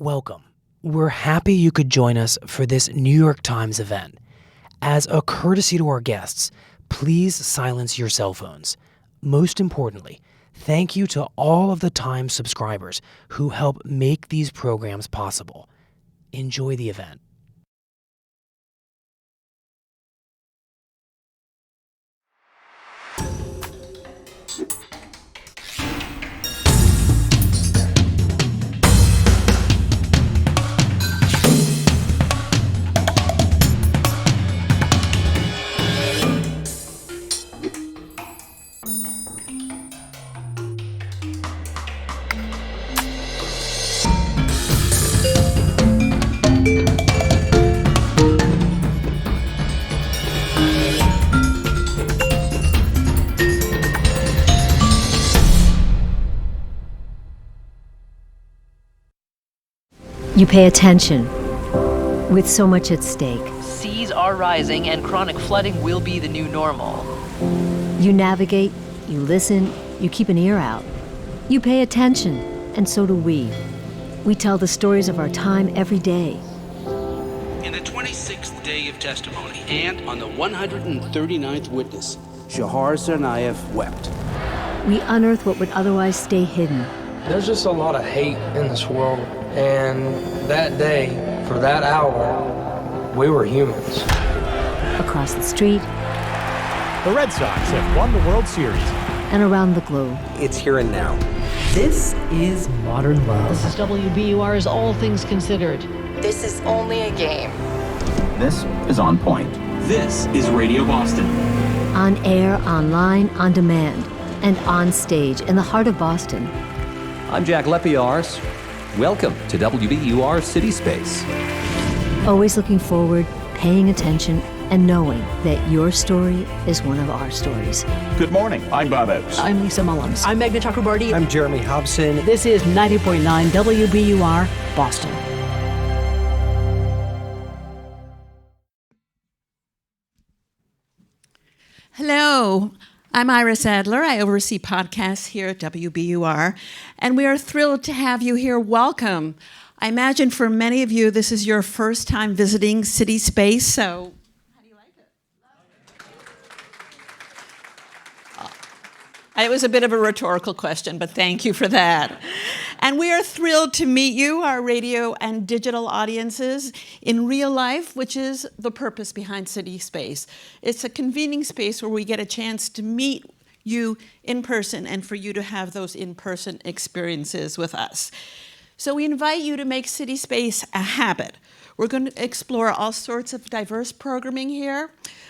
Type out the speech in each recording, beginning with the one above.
Welcome. We're happy you could join us for this New York Times event. As a courtesy to our guests, please silence your cell phones. Most importantly, thank you to all of the Times subscribers who help make these programs possible. Enjoy the event. You pay attention, with so much at stake. Seas are rising and chronic flooding will be the new normal. You navigate, you listen, you keep an ear out. You pay attention, and so do we. We tell the stories of our time every day. In the 26th day of testimony and on the 139th witness, Shahar Tsarnaev wept. We unearth what would otherwise stay hidden. There's just a lot of hate in this world, and that day, for that hour, we were humans. Across the street. The Red Sox have won the World Series. And around the globe. It's here and now. This is Modern Love. This is WBUR's All Things Considered. This is only a game. This is On Point. This is Radio Boston. On air, online, on demand, and on stage in the heart of Boston. I'm Jack Lepiars. Welcome to WBUR City Space. Always looking forward, paying attention, and knowing that your story is one of our stories. Good morning. I'm Bob Oates. I'm Lisa Mullins. I'm Meghna Chakrabarti. I'm Jeremy Hobson. This is 90.9 WBUR Boston. Hello. I'm Iris Adler. I oversee podcasts here at WBUR, and we are thrilled to have you here. Welcome. I imagine for many of you, this is your first time visiting City Space, so how do you like it? It was a bit of a rhetorical question, but thank you for that. And we are thrilled to meet you, our radio and digital audiences, in real life, which is the purpose behind City Space. It's a convening space where we get a chance to meet you in person and for you to have those in-person experiences with us. So we invite you to make City Space a habit. We're going to explore all sorts of diverse programming here,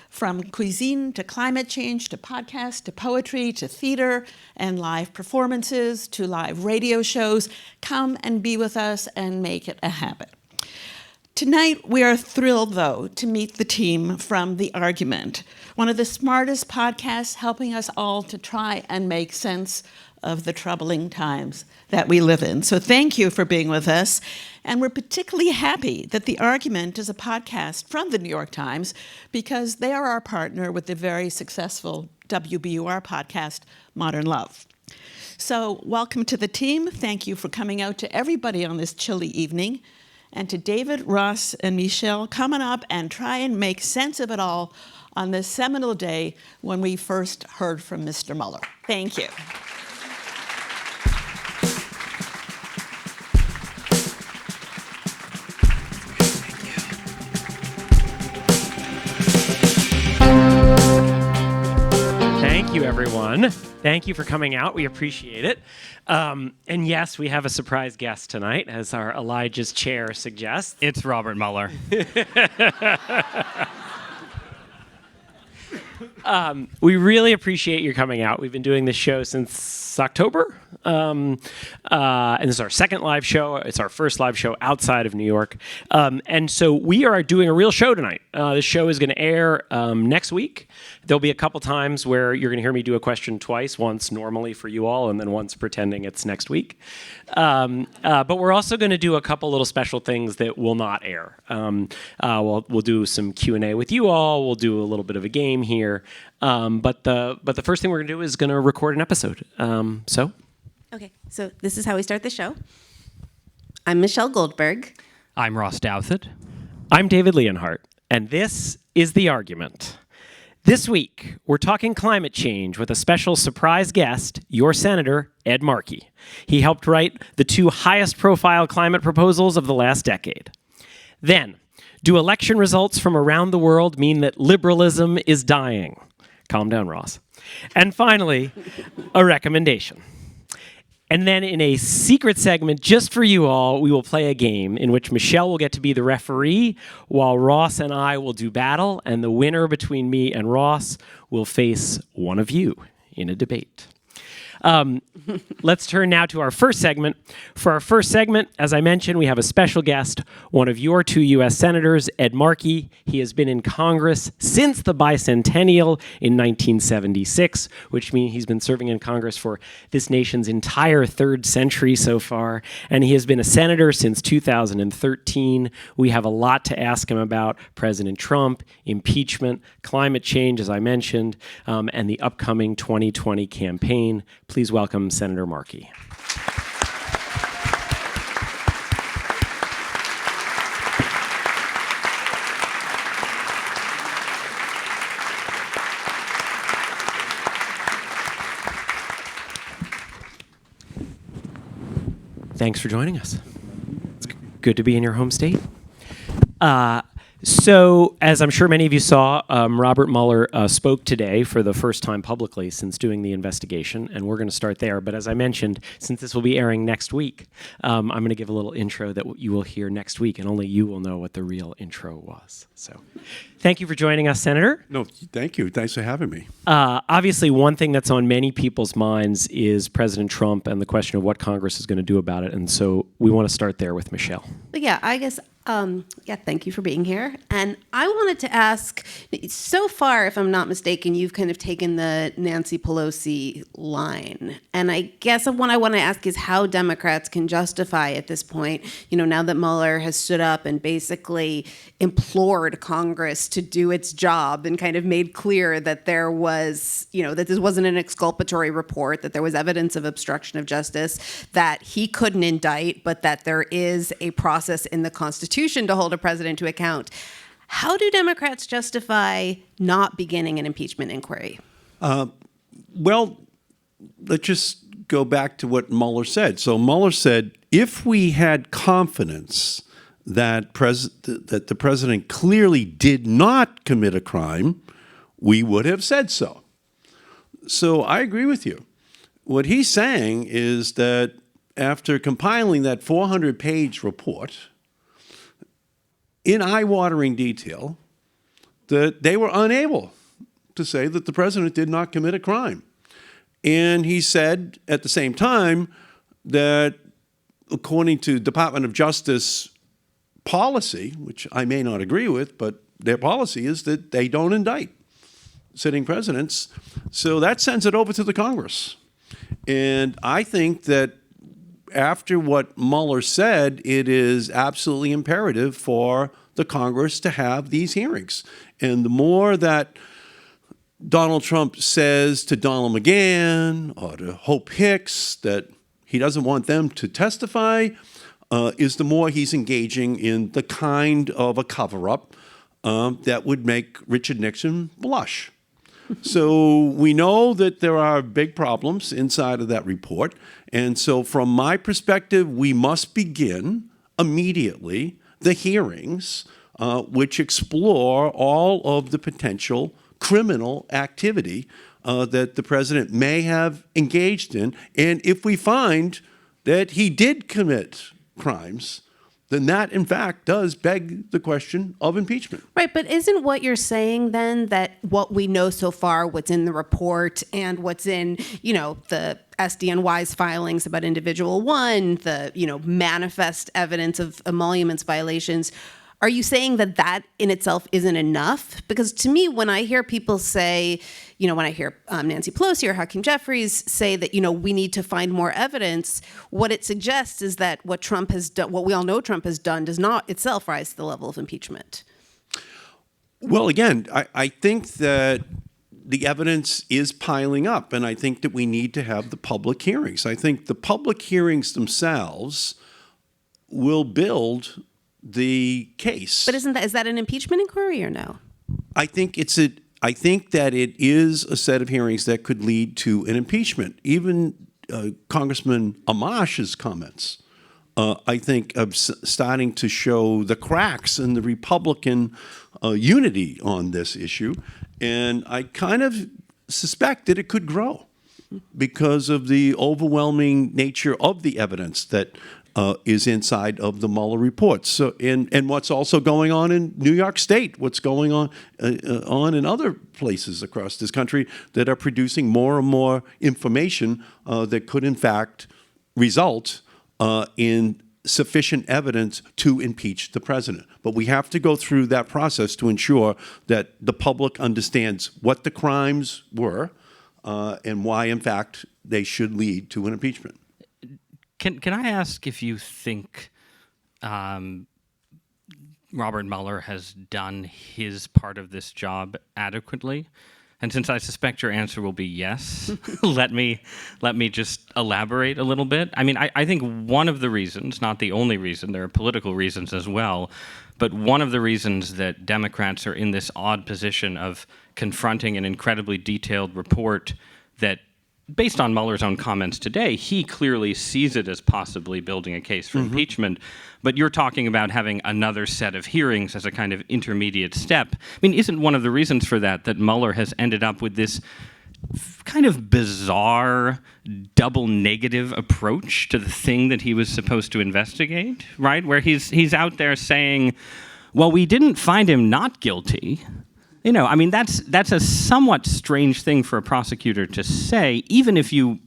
from cuisine to climate change to podcasts to poetry to theater and live performances to live radio shows. Come and be with us and make it a habit. Tonight, we are thrilled, though, to meet the team from The Argument, one of the smartest podcasts helping us all to try and make sense of the troubling times that we live in. So thank you for being with us. And we're particularly happy that The Argument is a podcast from the New York Times because they are our partner with the very successful WBUR podcast, Modern Love. So welcome to the team. Thank you for coming out to everybody on this chilly evening. And to David, Ross, and Michelle coming up and try and make sense of it all on this seminal day when we first heard from Mr. Mueller. Thank you. Thank you, everyone. Thank you for coming out. We appreciate it. And yes, we have a surprise guest tonight, as our Elijah's chair suggests. It's Robert Mueller. We really appreciate your coming out. We've been doing this show since October. And this is our second live show. It's our first live show outside of New York. And so we are doing a real show tonight. This show is going to air next week. There'll be a couple times where you're going to hear me do a question twice, once normally for you all, and then once pretending it's next week. But we're also going to do a couple little special things that will not air. We'll do some Q&A with you all. We'll do a little bit of a game here. But the first thing we're going to do is going to record an episode. Okay, so this is how we start the show. I'm Michelle Goldberg. I'm Ross Douthat. I'm David Leonhardt, and this is The Argument. This week, we're talking climate change with a special surprise guest, your Senator, Ed Markey. He helped write the two highest-profile climate proposals of the last decade. Then, do election results from around the world mean that liberalism is dying? Calm down, Ross. And finally, a recommendation. And then in a secret segment just for you all, we will play a game in which Michelle will get to be the referee while Ross and I will do battle, and the winner between me and Ross will face one of you in a debate. Let's turn now to our first segment. For our first segment, as I mentioned, we have a special guest, one of your two U.S. senators, Ed Markey. He has been in Congress since the bicentennial in 1976, which means he's been serving in Congress for this nation's entire third century so far, and he has been a senator since 2013. We have a lot to ask him about: President Trump, impeachment, climate change, as I mentioned, and the upcoming 2020 campaign. Please welcome Senator Markey. Thanks for joining us. It's good to be in your home state. So, as I'm sure many of you saw, Robert Mueller spoke today for the first time publicly since doing the investigation, and we're going to start there. But as I mentioned, since this will be airing next week, I'm going to give a little intro that you will hear next week, and only you will know what the real intro was. So, thank you for joining us, Senator. No, thank you. Thanks for having me. Obviously, one thing that's on many people's minds is President Trump and the question of what Congress is going to do about it, and so we want to start there with Michelle. Yeah, I guess... thank you for being here. And I wanted to ask, so far, if I'm not mistaken, you've kind of taken the Nancy Pelosi line. And I guess what I want to ask is how Democrats can justify at this point, now that Mueller has stood up and basically implored Congress to do its job and kind of made clear that there was, that this wasn't an exculpatory report, that there was evidence of obstruction of justice, that he couldn't indict, but that there is a process in the Constitution to hold a president to account. How do Democrats justify not beginning an impeachment inquiry? Well, let's just go back to what Mueller said. So Mueller said, if we had confidence that that the president clearly did not commit a crime, we would have said so. So I agree with you. What he's saying is that after compiling that 400-page report, in eye-watering detail, that they were unable to say that the president did not commit a crime. And he said at the same time that according to Department of Justice policy, which I may not agree with, but their policy is that they don't indict sitting presidents. So that sends it over to the Congress. And I think that after what Mueller said, it is absolutely imperative for the Congress to have these hearings. And the more that Donald Trump says to Donald McGahn or to Hope Hicks that he doesn't want them to testify, is the more he's engaging in the kind of a cover-up that would make Richard Nixon blush. So we know that there are big problems inside of that report. And so from my perspective, we must begin immediately the hearings which explore all of the potential criminal activity that the president may have engaged in. And if we find that he did commit crimes, then that, in fact, does beg the question of impeachment. Right, but isn't what you're saying then that what we know so far, what's in the report and what's in, the SDNY's filings about individual one, the, manifest evidence of emoluments violations, are you saying that that in itself isn't enough? Because to me, when I hear people say, when I hear Nancy Pelosi or Hakeem Jeffries say that, we need to find more evidence, what it suggests is that what Trump has done, what we all know Trump has done, does not itself rise to the level of impeachment. Well, again, I think that the evidence is piling up, and I think that we need to have the public hearings. I think the public hearings themselves will build the case. But is that an impeachment inquiry or no? I think that it is a set of hearings that could lead to an impeachment. Even Congressman Amash's comments, I think, of starting to show the cracks in the Republican unity on this issue. And I kind of suspect that it could grow because of the overwhelming nature of the evidence that is inside of the Mueller report. So, and what's also going on in New York State, what's going on in other places across this country that are producing more and more information that could, in fact, result in sufficient evidence to impeach the president. But we have to go through that process to ensure that the public understands what the crimes were and why, in fact, they should lead to an impeachment. Can I ask if you think Robert Mueller has done his part of this job adequately? And since I suspect your answer will be yes, let me just elaborate a little bit. I mean, I think one of the reasons, not the only reason, there are political reasons as well, but one of the reasons that Democrats are in this odd position of confronting an incredibly detailed report that, based on Mueller's own comments today, he clearly sees it as possibly building a case for impeachment. But you're talking about having another set of hearings as a kind of intermediate step. I mean, isn't one of the reasons for that Mueller has ended up with this kind of bizarre double negative approach to the thing that he was supposed to investigate, right? Where he's out there saying, well, we didn't find him not guilty. You know, I mean, that's a somewhat strange thing for a prosecutor to say, even if you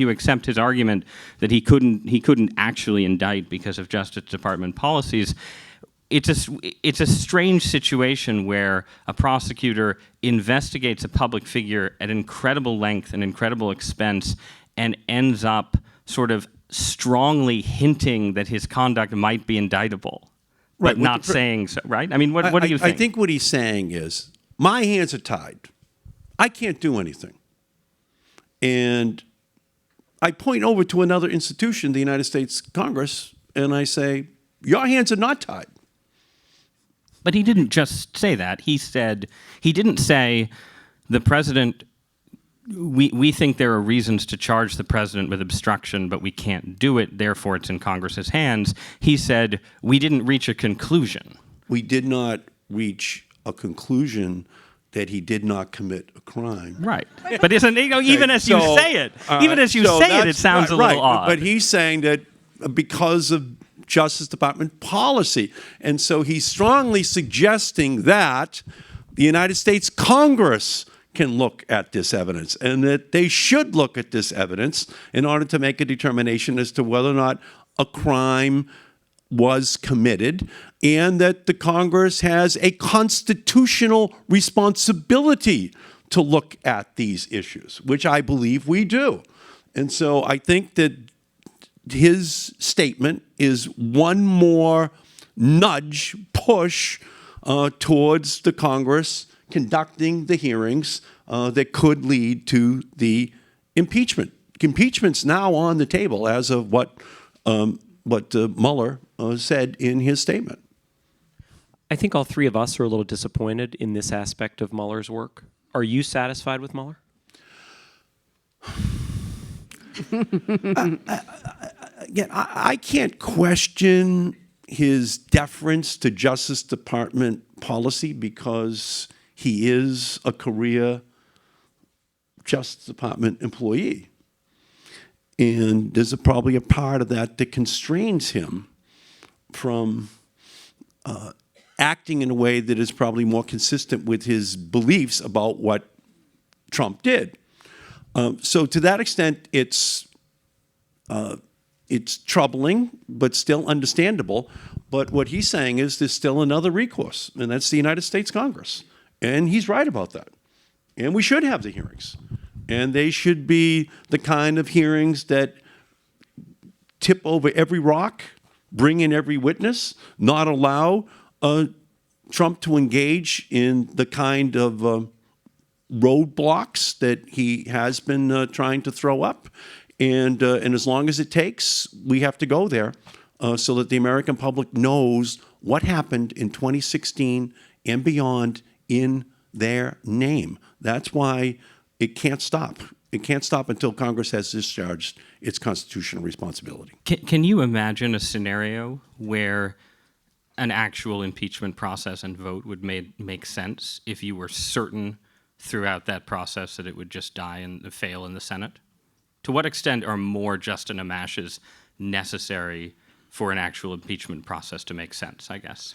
accept his argument that he couldn't actually indict because of Justice Department policies. It's a strange situation where a prosecutor investigates a public figure at incredible length and incredible expense and ends up sort of strongly hinting that his conduct might be indictable, right, but not saying so, right? I mean, what do you think? I think what he's saying is, my hands are tied. I can't do anything. And I point over to another institution, the United States Congress, and I say, your hands are not tied. But he didn't just say that. He didn't say, the president, we think there are reasons to charge the president with obstruction, but we can't do it, therefore it's in Congress's hands. He said, we didn't reach a conclusion. We did not reach a conclusion that he did not commit a crime. Right. But isn't, even as you say it, it sounds a little odd. But he's saying that because of Justice Department policy. And so he's strongly suggesting that the United States Congress can look at this evidence and that they should look at this evidence in order to make a determination as to whether or not a crime was committed, and that the Congress has a constitutional responsibility to look at these issues, which I believe we do. And so I think that his statement is one more nudge, push towards the Congress conducting the hearings that could lead to the impeachment. Impeachment's now on the table as of what Mueller said in his statement. I think all three of us are a little disappointed in this aspect of Mueller's work. Are you satisfied with Mueller? Again, I can't question his deference to Justice Department policy because he is a career Justice Department employee. And there's probably a part of that that constrains him from acting in a way that is probably more consistent with his beliefs about what Trump did. So to that extent, it's troubling, but still understandable. But what he's saying is there's still another recourse, and that's the United States Congress. And he's right about that. And we should have the hearings. And they should be the kind of hearings that tip over every rock, bring in every witness, not allow Trump to engage in the kind of roadblocks that he has been trying to throw up. And as long as it takes, we have to go there. so that the American public knows what happened in 2016 and beyond in their name. That's why it can't stop. It can't stop until Congress has discharged its constitutional responsibility. Can you imagine a scenario where an actual impeachment process and vote would make sense if you were certain throughout that process that it would just die and fail in the Senate? To what extent are more just and amashes necessary for an actual impeachment process to make sense, I guess?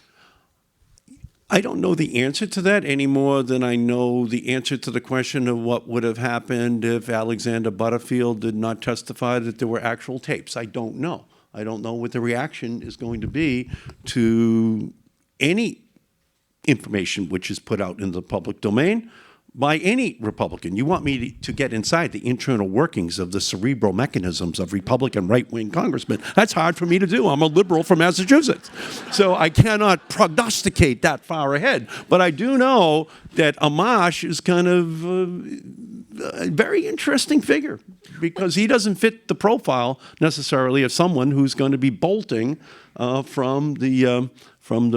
I don't know the answer to that any more than I know the answer to the question of what would have happened if Alexander Butterfield did not testify that there were actual tapes. I don't know. I don't know what the reaction is going to be to any information which is put out in the public domain by any Republican. You want me to get inside the internal workings of the cerebral mechanisms of Republican right-wing congressmen. That's hard for me to do. I'm a liberal from Massachusetts. So I cannot prognosticate that far ahead. But I do know that Amash is kind of a very interesting figure because he doesn't fit the profile necessarily of someone who's going to be bolting from the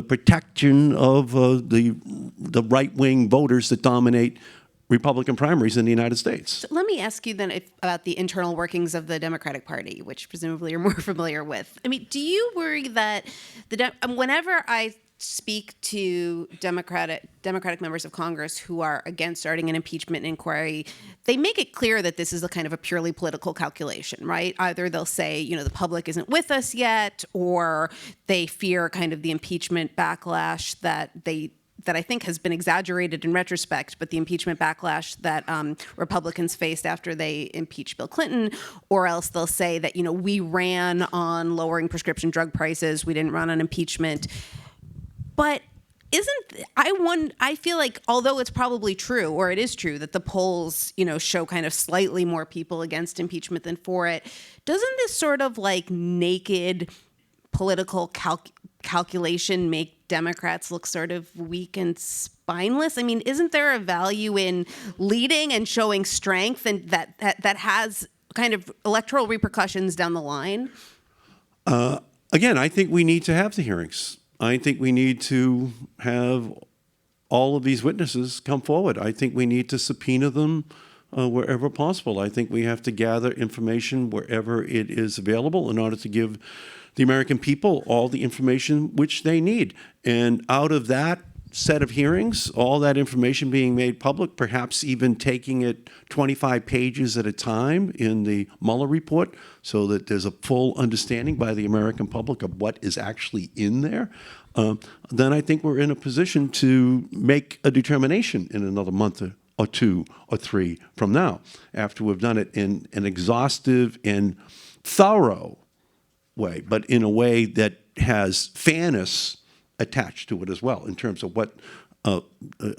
protection of the right-wing voters that dominate Republican primaries in the United States. So let me ask you then about the internal workings of the Democratic Party, which presumably you're more familiar with. I mean, do you worry that whenever I speak to Democratic members of Congress who are against starting an impeachment inquiry, they make it clear that this is a kind of a purely political calculation, right? Either they'll say, the public isn't with us yet, or they fear kind of the impeachment backlash that I think has been exaggerated in retrospect, but the impeachment backlash that Republicans faced after they impeached Bill Clinton, or else they'll say that, we ran on lowering prescription drug prices, we didn't run on impeachment. But I feel like although it's probably true, or it is true, that the polls, show kind of slightly more people against impeachment than for it, doesn't this sort of like naked political calculation make Democrats look sort of weak and spineless? I mean, isn't there a value in leading and showing strength and that has kind of electoral repercussions down the line? Again, I think we need to have the hearings. I think we need to have all of these witnesses come forward. I think we need to subpoena them wherever possible. I think we have to gather information wherever it is available in order to give the American people all the information which they need. And out of that set of hearings, all that information being made public, perhaps even taking it 25 pages at a time in the Mueller report so that there's a full understanding by the American public of what is actually in there, then I think we're in a position to make a determination in another month or 2 or 3 from now, after we've done it in an exhaustive and thorough way, but in a way that has fairness attached to it as well in terms of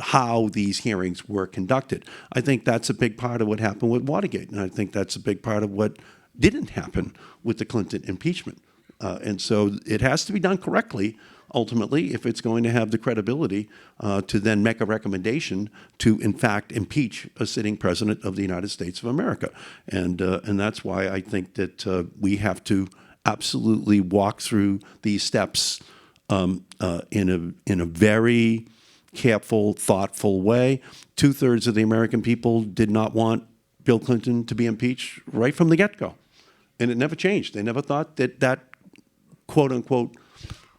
how these hearings were conducted. I think that's a big part of what happened with Watergate, and I think that's a big part of what didn't happen with the Clinton impeachment. And so it has to be done correctly, ultimately, if it's going to have the credibility to then make a recommendation to, in fact, impeach a sitting president of the United States of America. And that's why I think that we have to absolutely walk through these steps in a very careful, thoughtful way. 2/3 of the American people did not want Bill Clinton to be impeached right from the get-go. And it never changed. They never thought that quote-unquote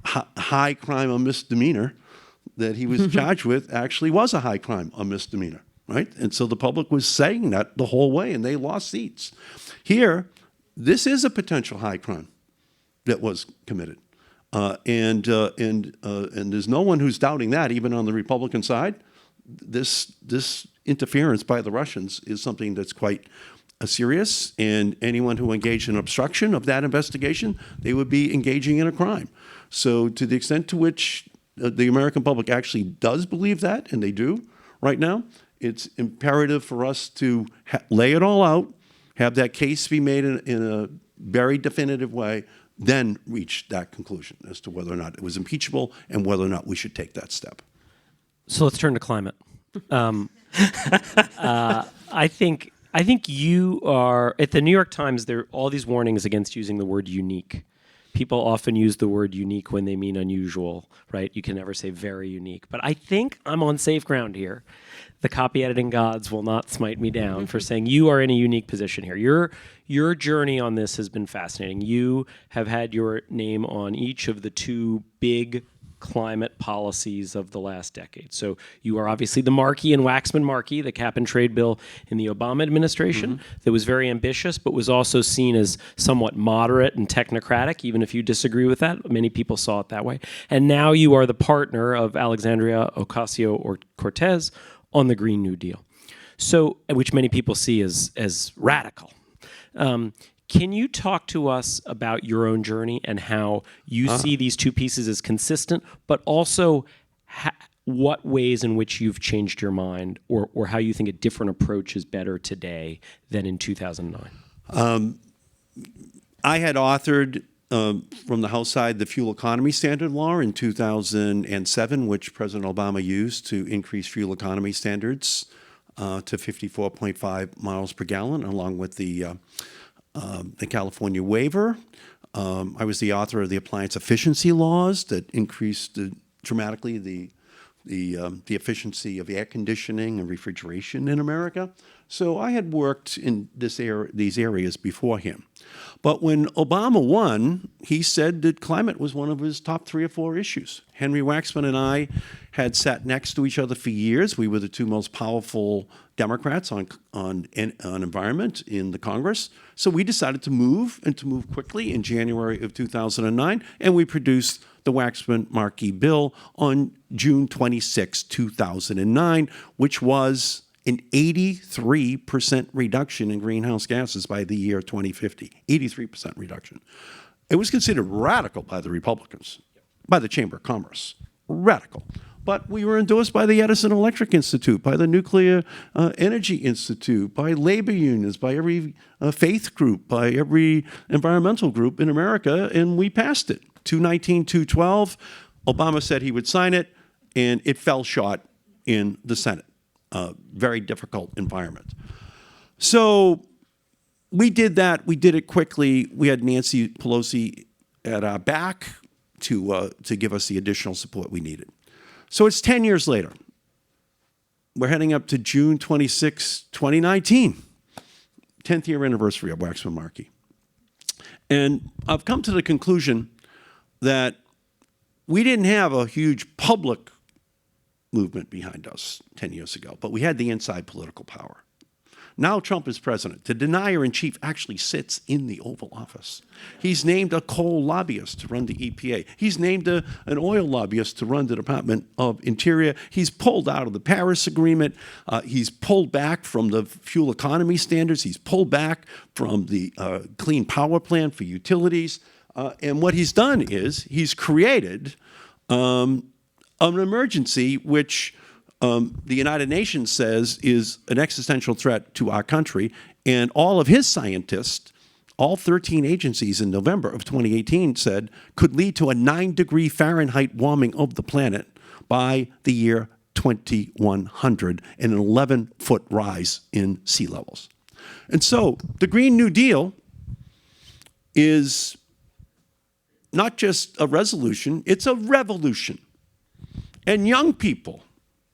high crime or misdemeanor that he was charged with actually was a high crime or misdemeanor, right? And so the public was saying that the whole way, and they lost seats. Here, this is a potential high crime that was committed. And there's no one who's doubting that, even on the Republican side. This interference by the Russians is something that's quite serious, and anyone who engaged in obstruction of that investigation, they would be engaging in a crime. So to the extent to which the American public actually does believe that, and they do right now, it's imperative for us to lay it all out, have that case be made in a very definitive way, then reach that conclusion as to whether or not it was impeachable and whether or not we should take that step. So let's turn to climate. I think you are, at the New York Times, there are all these warnings against using the word unique. people often use the word unique when they mean unusual, right? You can never say very unique. But I think I'm on safe ground here. The copy editing gods will not smite me down for saying you are in a unique position here. Your journey on this has been fascinating. You have had your name on each of the two big climate policies of the last decade. So you are obviously the Markey and Waxman-Markey, the cap and trade bill in the Obama administration that was very ambitious, but was also seen as somewhat moderate and technocratic, even if you disagree with that. Many people saw it that way. And now you are the partner of Alexandria Ocasio-Cortez on the Green New Deal, so which many people see as radical. Can you talk to us about your own journey and how you see these two pieces as consistent, but also what ways in which you've changed your mind, or how you think a different approach is better today than in 2009? I had authored from the House side the fuel economy standard law in 2007, which President Obama used to increase fuel economy standards to 54.5 miles per gallon, along with the California waiver. I was the author of the appliance efficiency laws that increased dramatically the efficiency of air conditioning and refrigeration in America. So I had worked in these areas before him. But when Obama won, he said that climate was one of his top 3 or 4 issues. Henry Waxman and I had sat next to each other for years. We were the 2 most powerful Democrats on environment in the Congress. So we decided to move, and to move quickly, in January of 2009, and we produced the Waxman-Markey bill on June 26, 2009, which was an 83% reduction in greenhouse gases by the year 2050. 83% reduction. It was considered radical by the Republicans, by the Chamber of Commerce. Radical. But we were endorsed by the Edison Electric Institute, by the Nuclear Energy Institute, by labor unions, by every faith group, by every environmental group in America, and we passed it. 219, 212. Obama said he would sign it, and it fell short in the Senate. Very difficult environment. So we did that. We did it quickly. We had Nancy Pelosi at our back to give us the additional support we needed. So it's 10 years later. We're heading up to June 26, 2019, 10th year anniversary of Waxman-Markey. And I've come to the conclusion that we didn't have a huge public movement behind us 10 years ago, but we had the inside political power. Now Trump is president. The denier-in-chief actually sits in the Oval Office. He's named a coal lobbyist to run the EPA. He's named an oil lobbyist to run the Department of Interior. He's pulled out of the Paris Agreement. He's pulled back from the fuel economy standards. He's pulled back from the Clean Power Plan for utilities. And what he's done is he's created an emergency which the United Nations says is an existential threat to our country. And all of his scientists, all 13 agencies in November of 2018 said could lead to a 9-degree Fahrenheit warming of the planet by the year 2100 and an 11-foot rise in sea levels. And so the Green New Deal is not just a resolution, it's a revolution. And young people,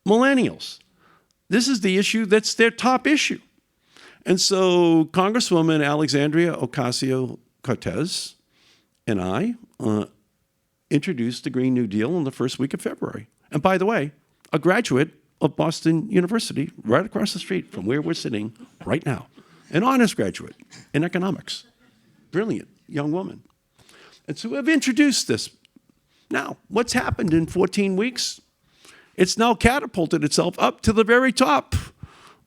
millennials, this is the issue that's their top issue. And so Congresswoman Alexandria Ocasio-Cortez and I introduced the Green New Deal in the first week of February. And by the way, a graduate of Boston University, right across the street from where we're sitting right now, an honors graduate in economics. Brilliant young woman. And so we've introduced this. Now, what's happened in 14 weeks? It's now catapulted itself up to the very top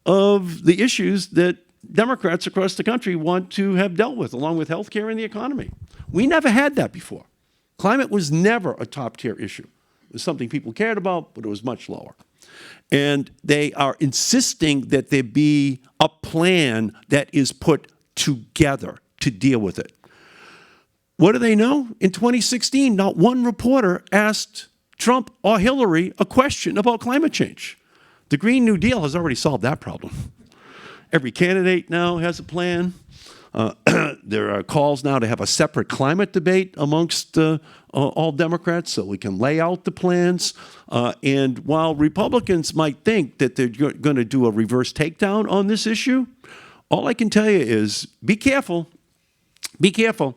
of the issues that Democrats across the country want to have dealt with, along with healthcare and the economy. We never had that before. Climate was never a top-tier issue. It was something people cared about, but it was much lower. And they are insisting that there be a plan that is put together to deal with it. What do they know? In 2016, not one reporter asked Trump or Hillary a question about climate change. The Green New Deal has already solved that problem. Every candidate now has a plan. There are calls now to have a separate climate debate amongst all Democrats so we can lay out the plans. And while Republicans might think that they're going to do a reverse takedown on this issue, all I can tell you is be careful. Be careful.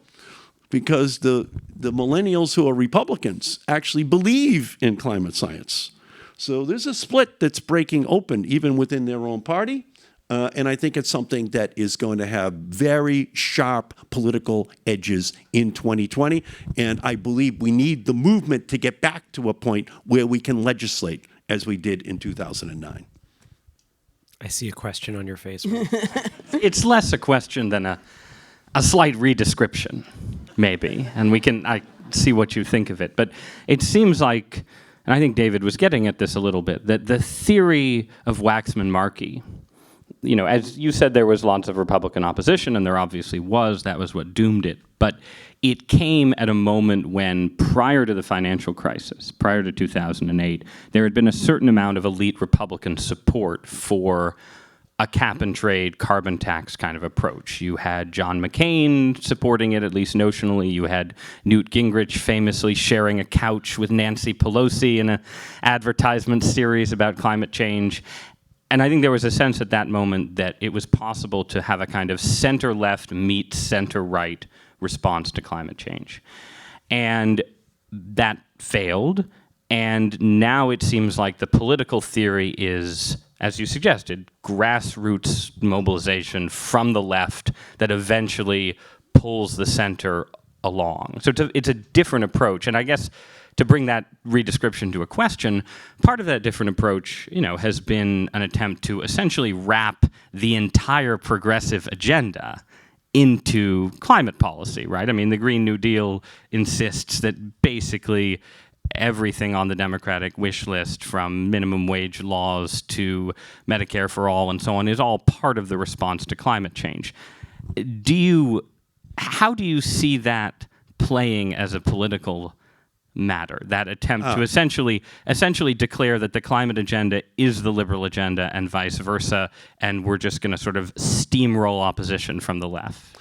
Because the millennials who are Republicans actually believe in climate science. So there's a split that's breaking open even within their own party. And I think it's something that is going to have very sharp political edges in 2020. And I believe we need the movement to get back to a point where we can legislate as we did in 2009. I see a question on your face. It's less a question than a slight redescription, maybe. And I see what you think of it. But it seems like, and I think David was getting at this a little bit, that the theory of Waxman-Markey, as you said, there was lots of Republican opposition, and there obviously was. That was what doomed it. But it came at a moment when, prior to the financial crisis, prior to 2008, there had been a certain amount of elite Republican support for a cap-and-trade carbon tax kind of approach. You had John McCain supporting it, at least notionally. You had Newt Gingrich famously sharing a couch with Nancy Pelosi in an advertisement series about climate change. And I think there was a sense at that moment that it was possible to have a kind of center-left meet center-right response to climate change. And that failed, and now it seems like the political theory is, as you suggested, grassroots mobilization from the left that eventually pulls the center along. So it's a different approach. And I guess to bring that redescription to a question, part of that different approach, has been an attempt to essentially wrap the entire progressive agenda into climate policy, right? I mean, the Green New Deal insists that basically everything on the Democratic wish list, from minimum wage laws to Medicare for all and so on, is all part of the response to climate change. How do you see that playing as a political matter, that attempt to essentially declare that the climate agenda is the liberal agenda and vice versa, and we're just going to sort of steamroll opposition from the left?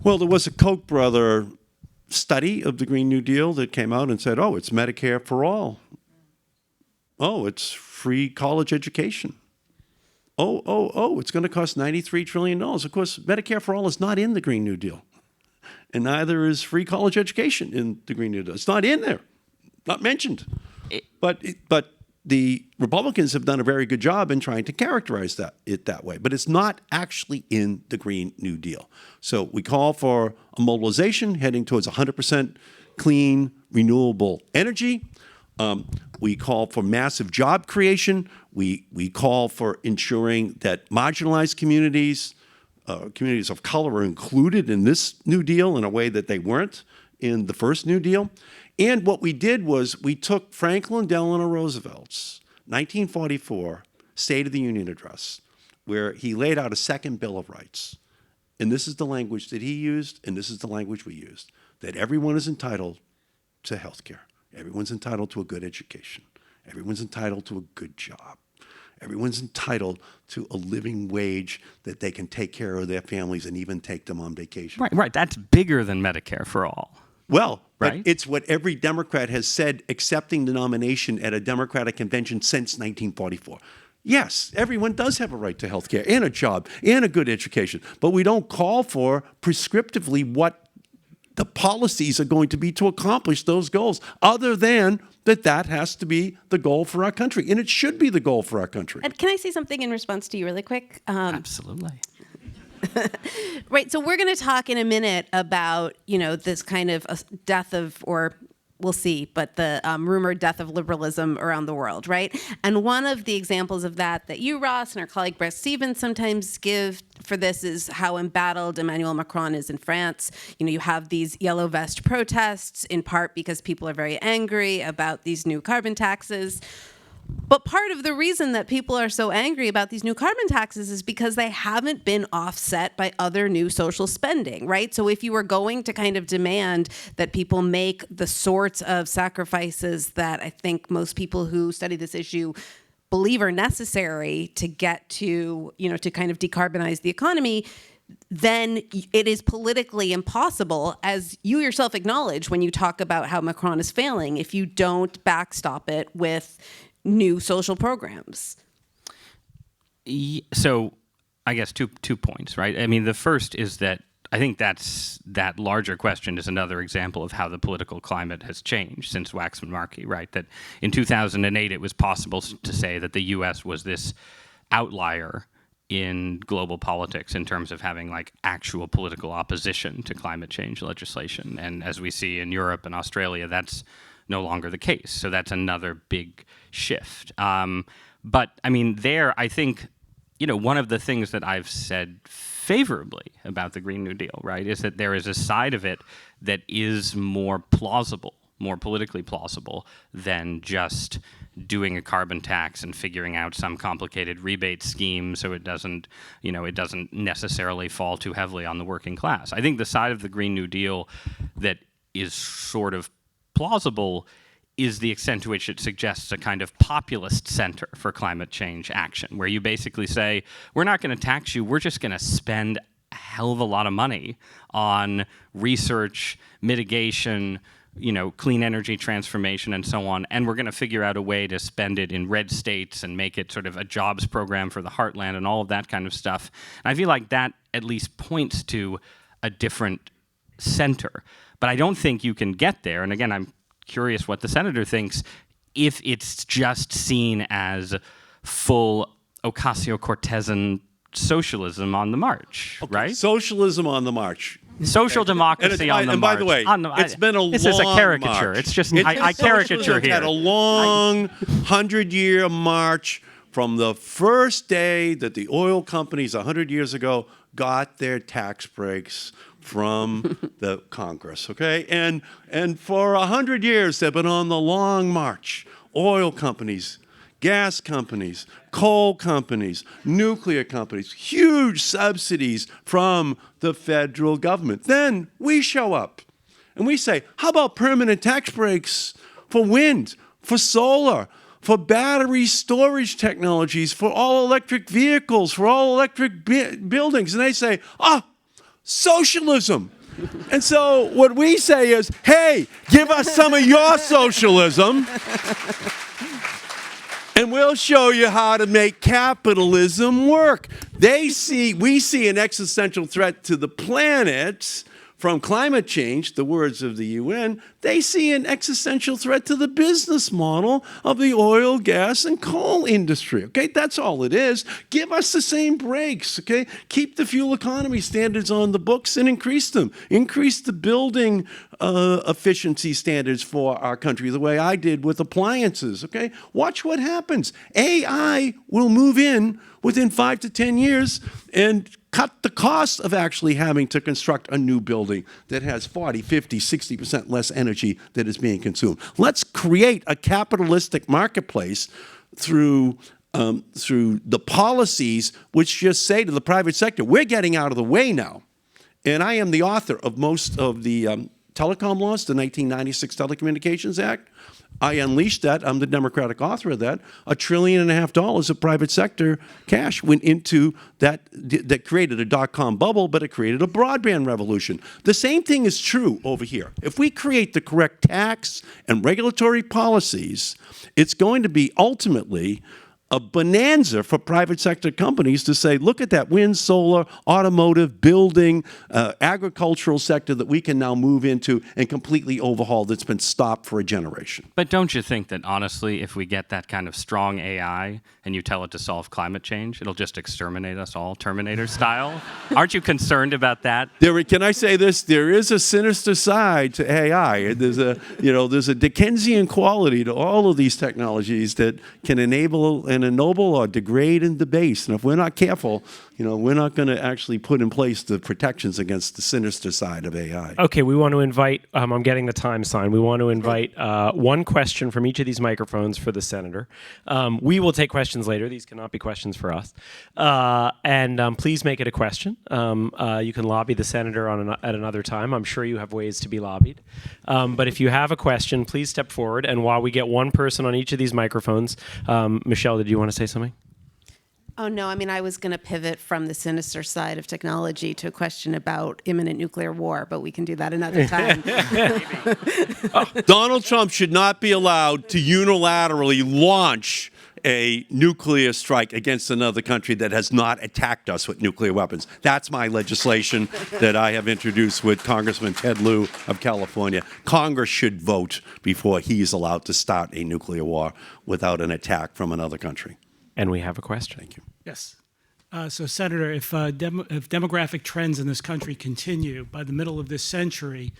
Well, there was a Koch brother study of the Green New Deal that came out and said, it's Medicare for all. It's free college education. It's going to cost $93 trillion. Of course, Medicare for all is not in the Green New Deal. And neither is free college education in the Green New Deal. It's not in there, not mentioned. But the Republicans have done a very good job in trying to characterize it that way. But it's not actually in the Green New Deal. So we call for a mobilization heading towards 100% clean, renewable energy. We call for massive job creation. We call for ensuring that marginalized communities, communities of color, are included in this New Deal in a way that they weren't in the first New Deal. And what we did was we took Franklin Delano Roosevelt's 1944 State of the Union address, where he laid out a second Bill of Rights. And this is the language that he used, and this is the language we used, that everyone is entitled to health care. Everyone's entitled to a good education. Everyone's entitled to a good job. Everyone's entitled to a living wage that they can take care of their families and even take them on vacation. Right. That's bigger than Medicare for all. Well, right? But it's what every Democrat has said accepting the nomination at a Democratic convention since 1944. Yes, everyone does have a right to health care and a job and a good education, but we don't call for prescriptively what the policies are going to be to accomplish those goals, other than that has to be the goal for our country, and it should be the goal for our country. And can I say something in response to you really quick? Absolutely. Right, so we're going to talk in a minute about, this kind of death of, or we'll see, but the rumored death of liberalism around the world, right? And one of the examples of that you, Ross, and our colleague Brett Stevens sometimes give for this is how embattled Emmanuel Macron is in France. You have these yellow vest protests, in part because people are very angry about these new carbon taxes. But part of the reason that people are so angry about these new carbon taxes is because they haven't been offset by other new social spending, right? So if you were going to kind of demand that people make the sorts of sacrifices that I think most people who study this issue believe are necessary to get to, to kind of decarbonize the economy, then it is politically impossible, as you yourself acknowledge when you talk about how Macron is failing, if you don't backstop it with new social programs. So I guess two points, right? I mean, the first is that I think that larger question is another example of how the political climate has changed since Waxman Markey, right? That in 2008 it was possible to say that the U.S. was this outlier in global politics in terms of having like actual political opposition to climate change legislation. And as we see in Europe and Australia, that's no longer the case. So that's another big shift. But I mean, I think, one of the things that I've said favorably about the Green New Deal, right, is that there is a side of it that is more plausible, more politically plausible than just doing a carbon tax and figuring out some complicated rebate scheme so it doesn't necessarily fall too heavily on the working class. I think the side of the Green New Deal that is sort of plausible is the extent to which it suggests a kind of populist center for climate change action, where you basically say, we're not going to tax you, we're just going to spend a hell of a lot of money on research, mitigation, clean energy transformation and so on, and we're going to figure out a way to spend it in red states and make it sort of a jobs program for the heartland and all of that kind of stuff. And I feel like that at least points to a different center. But I don't think you can get there, and again, I'm curious what the senator thinks, if it's just seen as full Ocasio-Cortezan socialism on the march, right? Socialism on the march. Social democracy on the march. And by the way, it's been a long march. This is a caricature. March. It's just, I caricature here. Had a long 100-year march from the first day that the oil companies 100 years ago got their tax breaks from the Congress, okay? And for 100 years, they've been on the long march. Oil companies, gas companies, coal companies, nuclear companies, huge subsidies from the federal government. Then we show up and we say, how about permanent tax breaks for wind, for solar, for battery storage technologies, for all electric vehicles, for all electric buildings? And they say, socialism. And so what we say is, hey, give us some of your socialism, and we'll show you how to make capitalism work. We see an existential threat to the planet from climate change, the words of the UN. They see an existential threat to the business model of the oil, gas, and coal industry. Okay, that's all it is. Give us the same breaks. Okay, keep the fuel economy standards on the books and increase them. Increase the building efficiency standards for our country, the way I did with appliances. Okay, watch what happens. AI will move in within 5 to 10 years and cut the cost of actually having to construct a new building that has 40, 50, 60% less energy that is being consumed. Let's create a capitalistic marketplace through the policies which just say to the private sector, we're getting out of the way now. And I am the author of most of the telecom laws, the 1996 Telecommunications Act. I unleashed that. I'm the Democratic author of that. $1.5 trillion of private sector cash went into that created a dot-com bubble, but it created a broadband revolution. The same thing is true over here. If we create the correct tax and regulatory policies, it's going to be ultimately a bonanza for private sector companies to say, look at that wind, solar, automotive, building, agricultural sector that we can now move into and completely overhaul that's been stopped for a generation. But don't you think that, honestly, if we get that kind of strong AI and you tell it to solve climate change, it'll just exterminate us all, Terminator style? Aren't you concerned about that? Can I say this? There is a sinister side to AI. There's a Dickensian quality to all of these technologies that can enable and ennoble or degrade and debase. And if we're not careful, we're not going to actually put in place the protections against the sinister side of AI. Okay, we want to invite, I'm getting the time sign. We want to invite one question from each of these microphones for the senator. We will take questions later. These cannot be questions for us. And please make it a question. You can lobby the senator at another time. I'm sure you have ways to be lobbied. But if you have a question, please step forward. And while we get one person on each of these microphones, Michelle, did you want to say something? Oh, no. I mean, I was going to pivot from the sinister side of technology to a question about imminent nuclear war, but we can do that another time. Donald Trump should not be allowed to unilaterally launch a nuclear strike against another country that has not attacked us with nuclear weapons. That's my legislation that I have introduced with Congressman Ted Lieu of California. Congress should vote before he's allowed to start a nuclear war without an attack from another country. And we have a question. Thank you. Yes. So, Senator, if demographic trends in this country continue, by the middle of this century,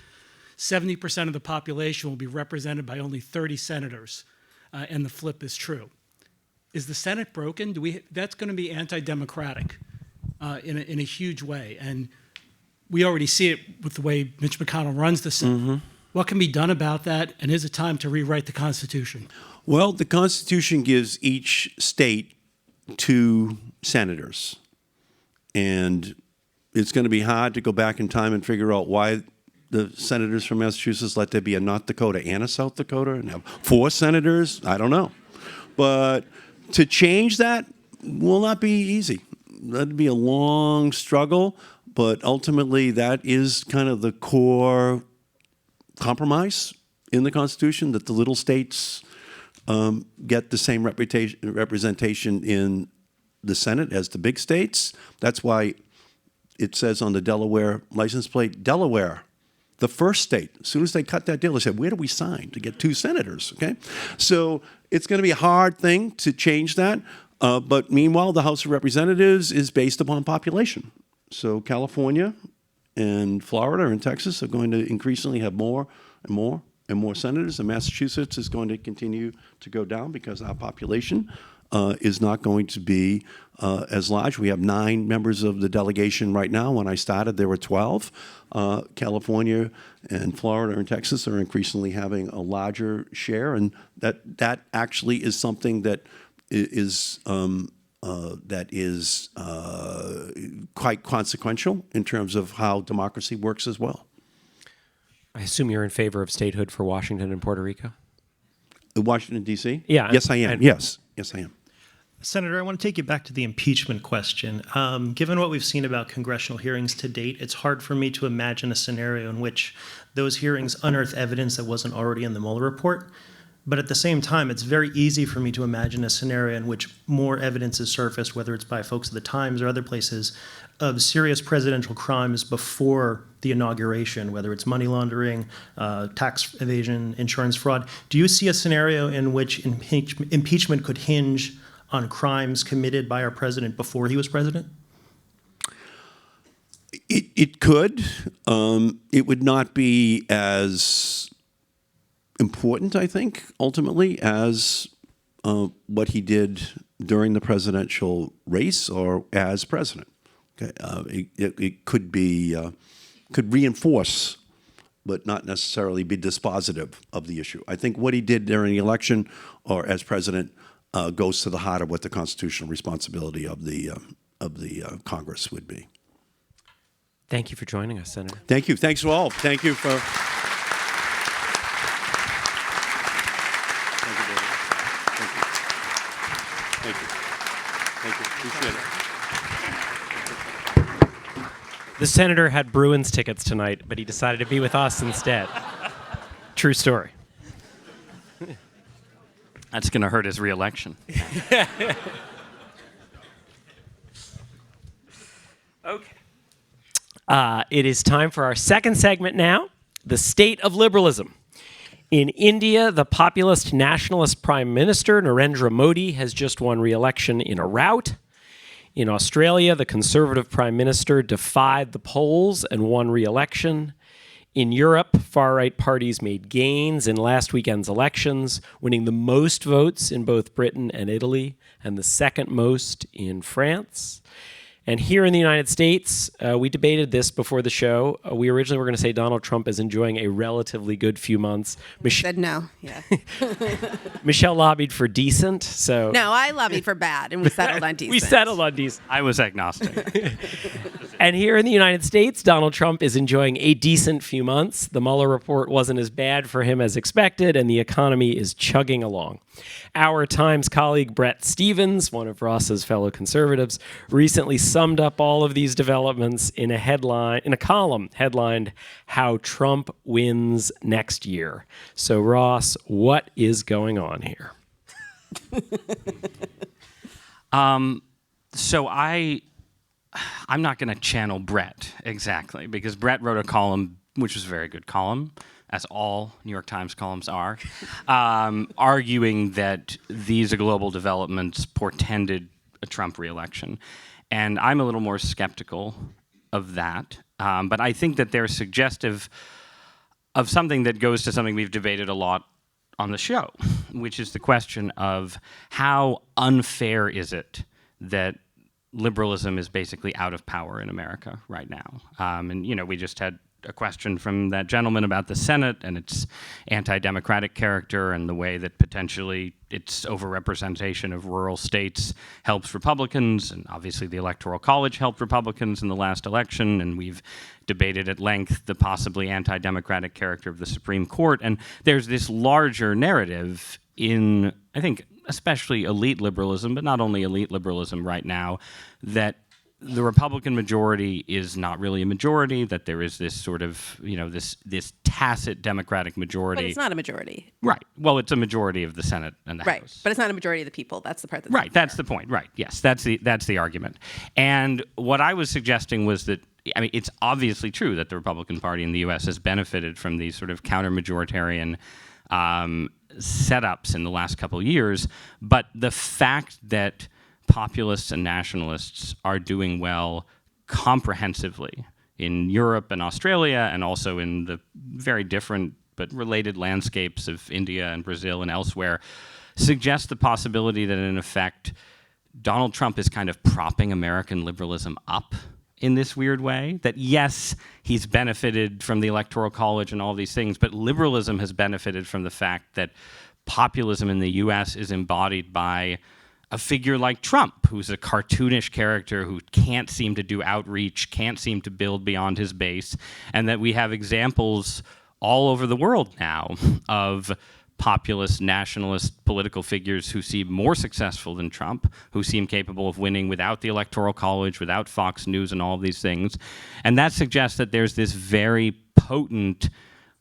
70% of the population will be represented by only 30 senators, and the flip is true. Is the Senate broken? That's going to be anti-democratic in a huge way, and we already see it with the way Mitch McConnell runs the Senate. Mm-hmm. What can be done about that, and is it time to rewrite the Constitution? Well, the Constitution gives each state 2 senators, and it's going to be hard to go back in time and figure out why the senators from Massachusetts let there be a North Dakota and a South Dakota and have 4 senators. I don't know. But to change that will not be easy. That'd be a long struggle, but ultimately that is kind of the core compromise in the Constitution, that the little states get the same representation in the Senate as the big states. That's why it says on the Delaware license plate, Delaware, the first state. As soon as they cut that deal, they said, where do we sign to get 2 senators? Okay, so it's going to be a hard thing to change that. But meanwhile, the House of Representatives is based upon population. So California and Florida and Texas are going to increasingly have more and more and more senators, and Massachusetts is going to continue to go down because our population is not going to be as large. We have 9 members of the delegation right now. When I started, there were 12. California and Florida and Texas are increasingly having a larger share, and that actually is something that is quite consequential in terms of how democracy works as well. I assume you're in favor of statehood for Washington and Puerto Rico? Washington, D.C.? Yeah. Yes, I am. Yes, I am. Senator, I want to take you back to the impeachment question. Given what we've seen about congressional hearings to date, it's hard for me to imagine a scenario in which those hearings unearth evidence that wasn't already in the Mueller report. But at the same time, it's very easy for me to imagine a scenario in which more evidence is surfaced, whether it's by folks at the Times or other places, of serious presidential crimes before the inauguration, whether it's money laundering, tax evasion, insurance fraud. Do you see a scenario in which impeachment could hinge on crimes committed by our president before he was president? It could. It would not be as important, I think, ultimately, as what he did during the presidential race or as president. Okay. It could be could reinforce, but not necessarily be dispositive of the issue. I think what he did during the election or as president goes to the heart of what the constitutional responsibility of the Congress would be. Thank you for joining us, Senator. Thank you. Thanks to all. Thank you for. Appreciate it. The senator had Bruins tickets tonight, but he decided to be with us instead. True story. That's going to hurt his reelection. Okay. It is time for our second segment now, the state of liberalism. In India, the populist nationalist Prime Minister Narendra Modi has just won re-election in a rout. In Australia, the Conservative Prime Minister defied the polls and won re-election. In Europe, far-right parties made gains in last weekend's elections, winning the most votes in both Britain and Italy, and the second most in France. And here in the United States, we debated this before the show. We originally were going to say Donald Trump is enjoying a relatively good few months. Said no, yeah. Michelle lobbied for decent, so... No, I lobbied for bad, and we settled on decent. We settled on decent. I was agnostic. And here in the United States, Donald Trump is enjoying a decent few months. The Mueller report wasn't as bad for him as expected, and the economy is chugging along. Our Times colleague Bret Stephens, one of Ross's fellow conservatives, recently summed up all of these developments in a column headlined "How Trump Wins Next Year." So Ross, what is going on here? So I'm not going to channel Bret exactly, because Bret wrote a column, which was a very good column, as all New York Times columns are, arguing that these global developments portended a Trump reelection. And I'm a little more skeptical of that. But I think that they're suggestive of something that goes to something we've debated a lot on the show, which is the question of how unfair is it that liberalism is basically out of power in America right now. And, you know, we just had a question from that gentleman about the Senate and its anti-democratic character and the way that potentially its overrepresentation of rural states helps Republicans, and obviously the Electoral College helped Republicans in the last election, and we've debated at length the possibly anti-democratic character of the Supreme Court. And there's this larger narrative in, I think, especially elite liberalism, but not only elite liberalism right now, that the Republican majority is not really a majority, that there is this sort of, you know, this tacit Democratic majority. But it's not a majority. Right. Well, it's a majority of the Senate and the House. But it's not a majority of the people. That's the part that's right. That's the point. Right. Yes. That's the argument. And what I was suggesting was that, I mean, it's obviously true that the Republican Party in the U.S. has benefited from these sort of counter-majoritarian setups in the last couple of years, but the fact that populists and nationalists are doing well comprehensively in Europe and Australia, and also in the very different but related landscapes of India and Brazil and elsewhere, suggests the possibility that, in effect, Donald Trump is kind of propping American liberalism up in this weird way. That, yes, he's benefited from the Electoral College and all these things, but liberalism has benefited from the fact that populism in the U.S. is embodied by a figure like Trump, who's a cartoonish character who can't seem to do outreach, can't seem to build beyond his base, and that we have examples all over the world now of populist, nationalist political figures who seem more successful than Trump, who seem capable of winning without the Electoral College, without Fox News and all of these things. And that suggests that there's this very potent,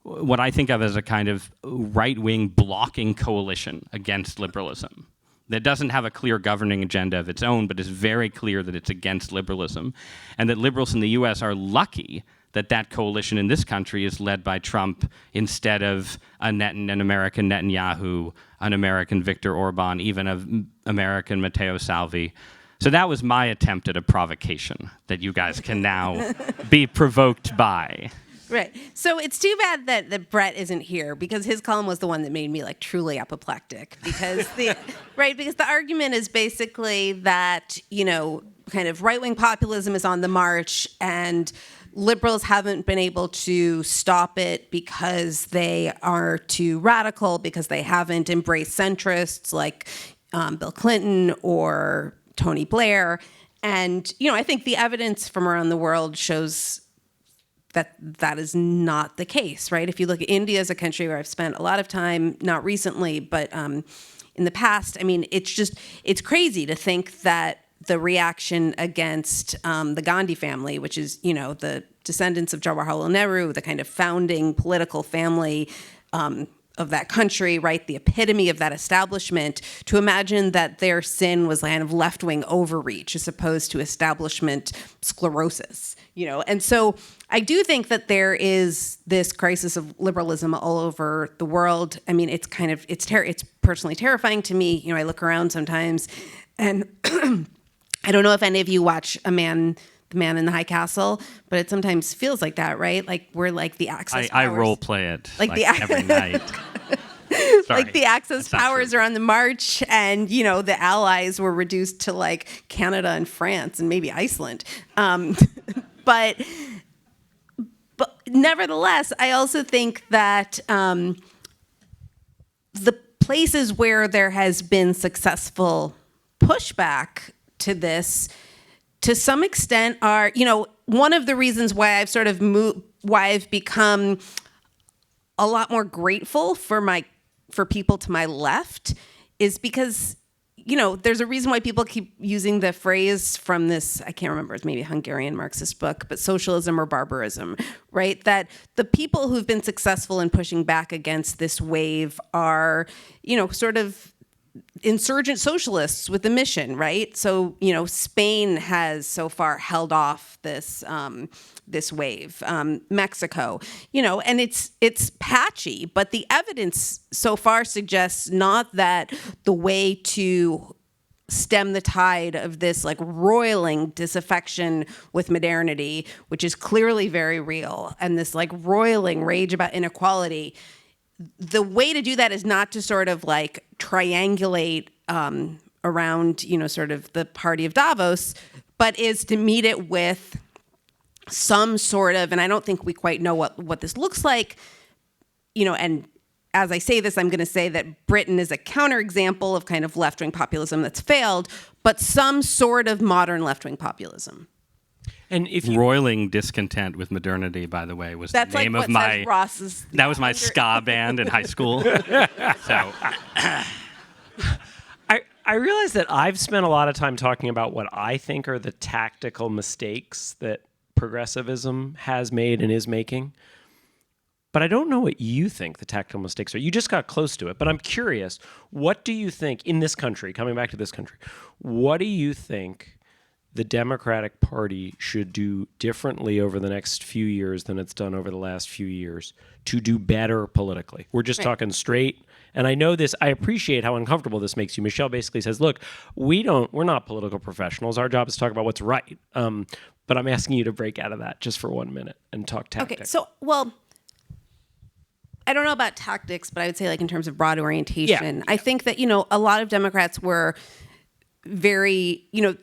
what I think of as a kind of right-wing blocking coalition against liberalism that doesn't have a clear governing agenda of its own, but is very clear that it's against liberalism, and that liberals in the U.S. are lucky that that coalition in this country is led by Trump instead of an American Netanyahu, an American Viktor Orban, even an American Matteo Salvi. So that was my attempt at a provocation that you guys can now be provoked by. Right. So it's too bad that Bret isn't here, because his column was the one that made me like truly apoplectic, because because the argument is basically that, you know, kind of right-wing populism is on the march and liberals haven't been able to stop it because they are too radical, because they haven't embraced centrists like Bill Clinton or Tony Blair. And, you know, I think the evidence from around the world shows that is not the case, right? If you look at India as a country where I've spent a lot of time, not recently, but in the past, I mean, it's crazy to think that the reaction against the Gandhi family, which is, you know, the descendants of Jawaharlal Nehru, the kind of founding political family of that country, right, the epitome of that establishment, to imagine that their sin was kind of left-wing overreach as opposed to establishment sclerosis, you know. And so I do think that there is this crisis of liberalism all over the world. I mean, it's kind of, it's personally terrifying to me. You know, I look around sometimes and I don't know if any of you watch The Man in the High Castle, but it sometimes feels like that, right? Like we're like the Axis powers. I role play it like every night. Like the Axis powers are on the march, and, you know, the Allies were reduced to like Canada and France and maybe Iceland. But nevertheless, I also think that the places where there has been successful pushback to this, to some extent, are, you know, one of the reasons why I've sort of why I've become a lot more grateful for people to my left is because, you know, there's a reason why people keep using the phrase from this, I can't remember, it's maybe a Hungarian Marxist book, but socialism or barbarism, right? That the people who've been successful in pushing back against this wave are, you know, sort of insurgent socialists with a mission, right? So, you know, Spain has so far held off this this wave. Mexico, you know, and it's patchy, but the evidence so far suggests not that the way to stem the tide of this like roiling disaffection with modernity, which is clearly very real, and this like roiling rage about inequality, the way to do that is not to sort of like triangulate around, you know, sort of the party of Davos, but is to meet it with some sort of, and I don't think we quite know what this looks like, you know, and as I say this, I'm going to say that Britain is a counterexample of kind of left-wing populism that's failed, but some sort of modern left-wing populism. And if roiling discontent with modernity, by the way, was that's the name like of my Ross's that was my ska band in high school. So I realize that I've spent a lot of time talking about what I think are the tactical mistakes that progressivism has made and is making. But I don't know what you think the tactical mistakes are. You just got close to it. But I'm curious, what do you think in this country, coming back to this country, what do you think the Democratic Party should do differently over the next few years than it's done over the last few years to do better politically? We're just talking straight. And I know this, I appreciate how uncomfortable this makes you. Michelle basically says, look, we're not political professionals. Our job is to talk about what's right. But I'm asking you to break out of that just for 1 minute and talk tactics. Okay, so, well, I don't know about tactics, but I would say like in terms of broad orientation, I think that, you know, a lot of Democrats were very, you know,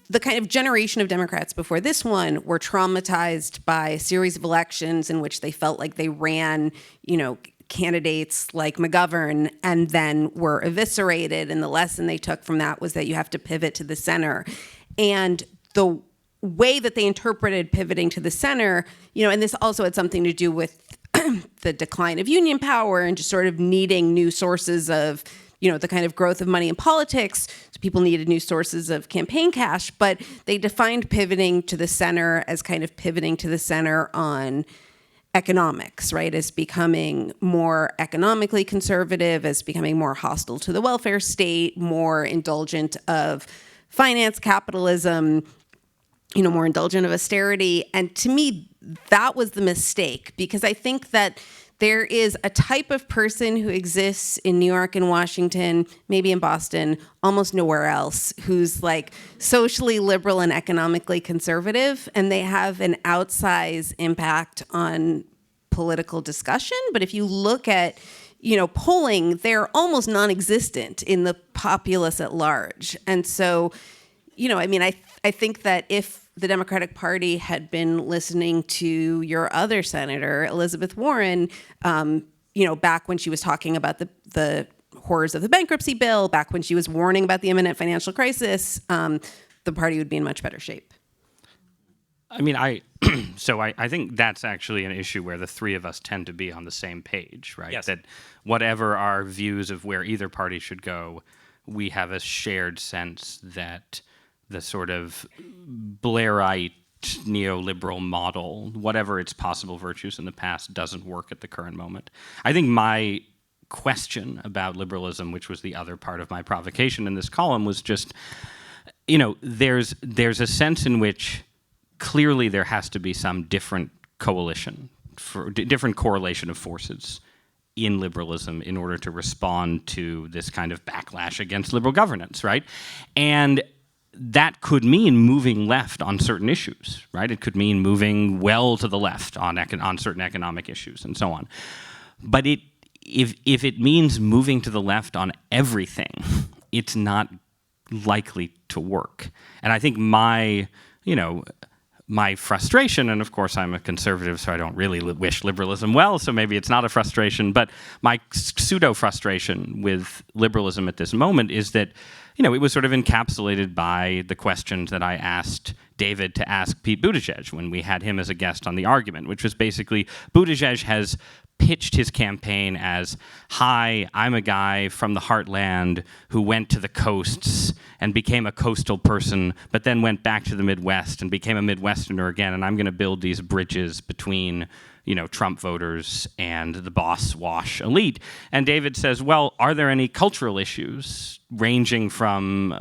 the kind of generation of Democrats before this one were traumatized by a series of elections in which they felt like they ran, you know, candidates like McGovern and then were eviscerated. And the lesson they took from that was that you have to pivot to the center. And the way that they interpreted pivoting to the center, you know, and this also had something to do with the decline of union power and just sort of needing new sources of, you know, the kind of growth of money in politics. So people needed new sources of campaign cash, but they defined pivoting to the center as kind of pivoting to the center on economics, right? As becoming more economically conservative, as becoming more hostile to the welfare state, more indulgent of finance capitalism, you know, more indulgent of austerity. And to me, that was the mistake, because I think that there is a type of person who exists in New York and Washington, maybe in Boston, almost nowhere else, who's like socially liberal and economically conservative, and they have an outsized impact on political discussion. But if you look at, you know, polling, they're almost non-existent in the populace at large. And so, you know, I mean, I think that if the Democratic Party had been listening to your other senator, Elizabeth Warren, you know, back when she was talking about the horrors of the bankruptcy bill, back when she was warning about the imminent financial crisis, the party would be in much better shape. I mean, I think that's actually an issue where the three of us tend to be on the same page, right? Yes. That whatever our views of where either party should go, we have a shared sense that the sort of Blairite neoliberal model, whatever its possible virtues in the past, doesn't work at the current moment. I think my question about liberalism, which was the other part of my provocation in this column, was just, you know, there's a sense in which clearly there has to be some different coalition, different correlation of forces in liberalism in order to respond to this kind of backlash against liberal governance, right? And that could mean moving left on certain issues, right? It could mean moving well to the left on certain economic issues and so on. But if it means moving to the left on everything, it's not likely to work. And I think my frustration, and of course I'm a conservative, so I don't really wish liberalism well, so maybe it's not a frustration, but my pseudo-frustration with liberalism at this moment is that, you know, it was sort of encapsulated by the questions that I asked David to ask Pete Buttigieg when we had him as a guest on The Argument, which was basically Buttigieg has pitched his campaign as, hi, I'm a guy from the heartland who went to the coasts and became a coastal person, but then went back to the Midwest and became a Midwesterner again, and I'm going to build these bridges between, Trump voters and the boss wash elite. And David says, well, are there any cultural issues ranging from,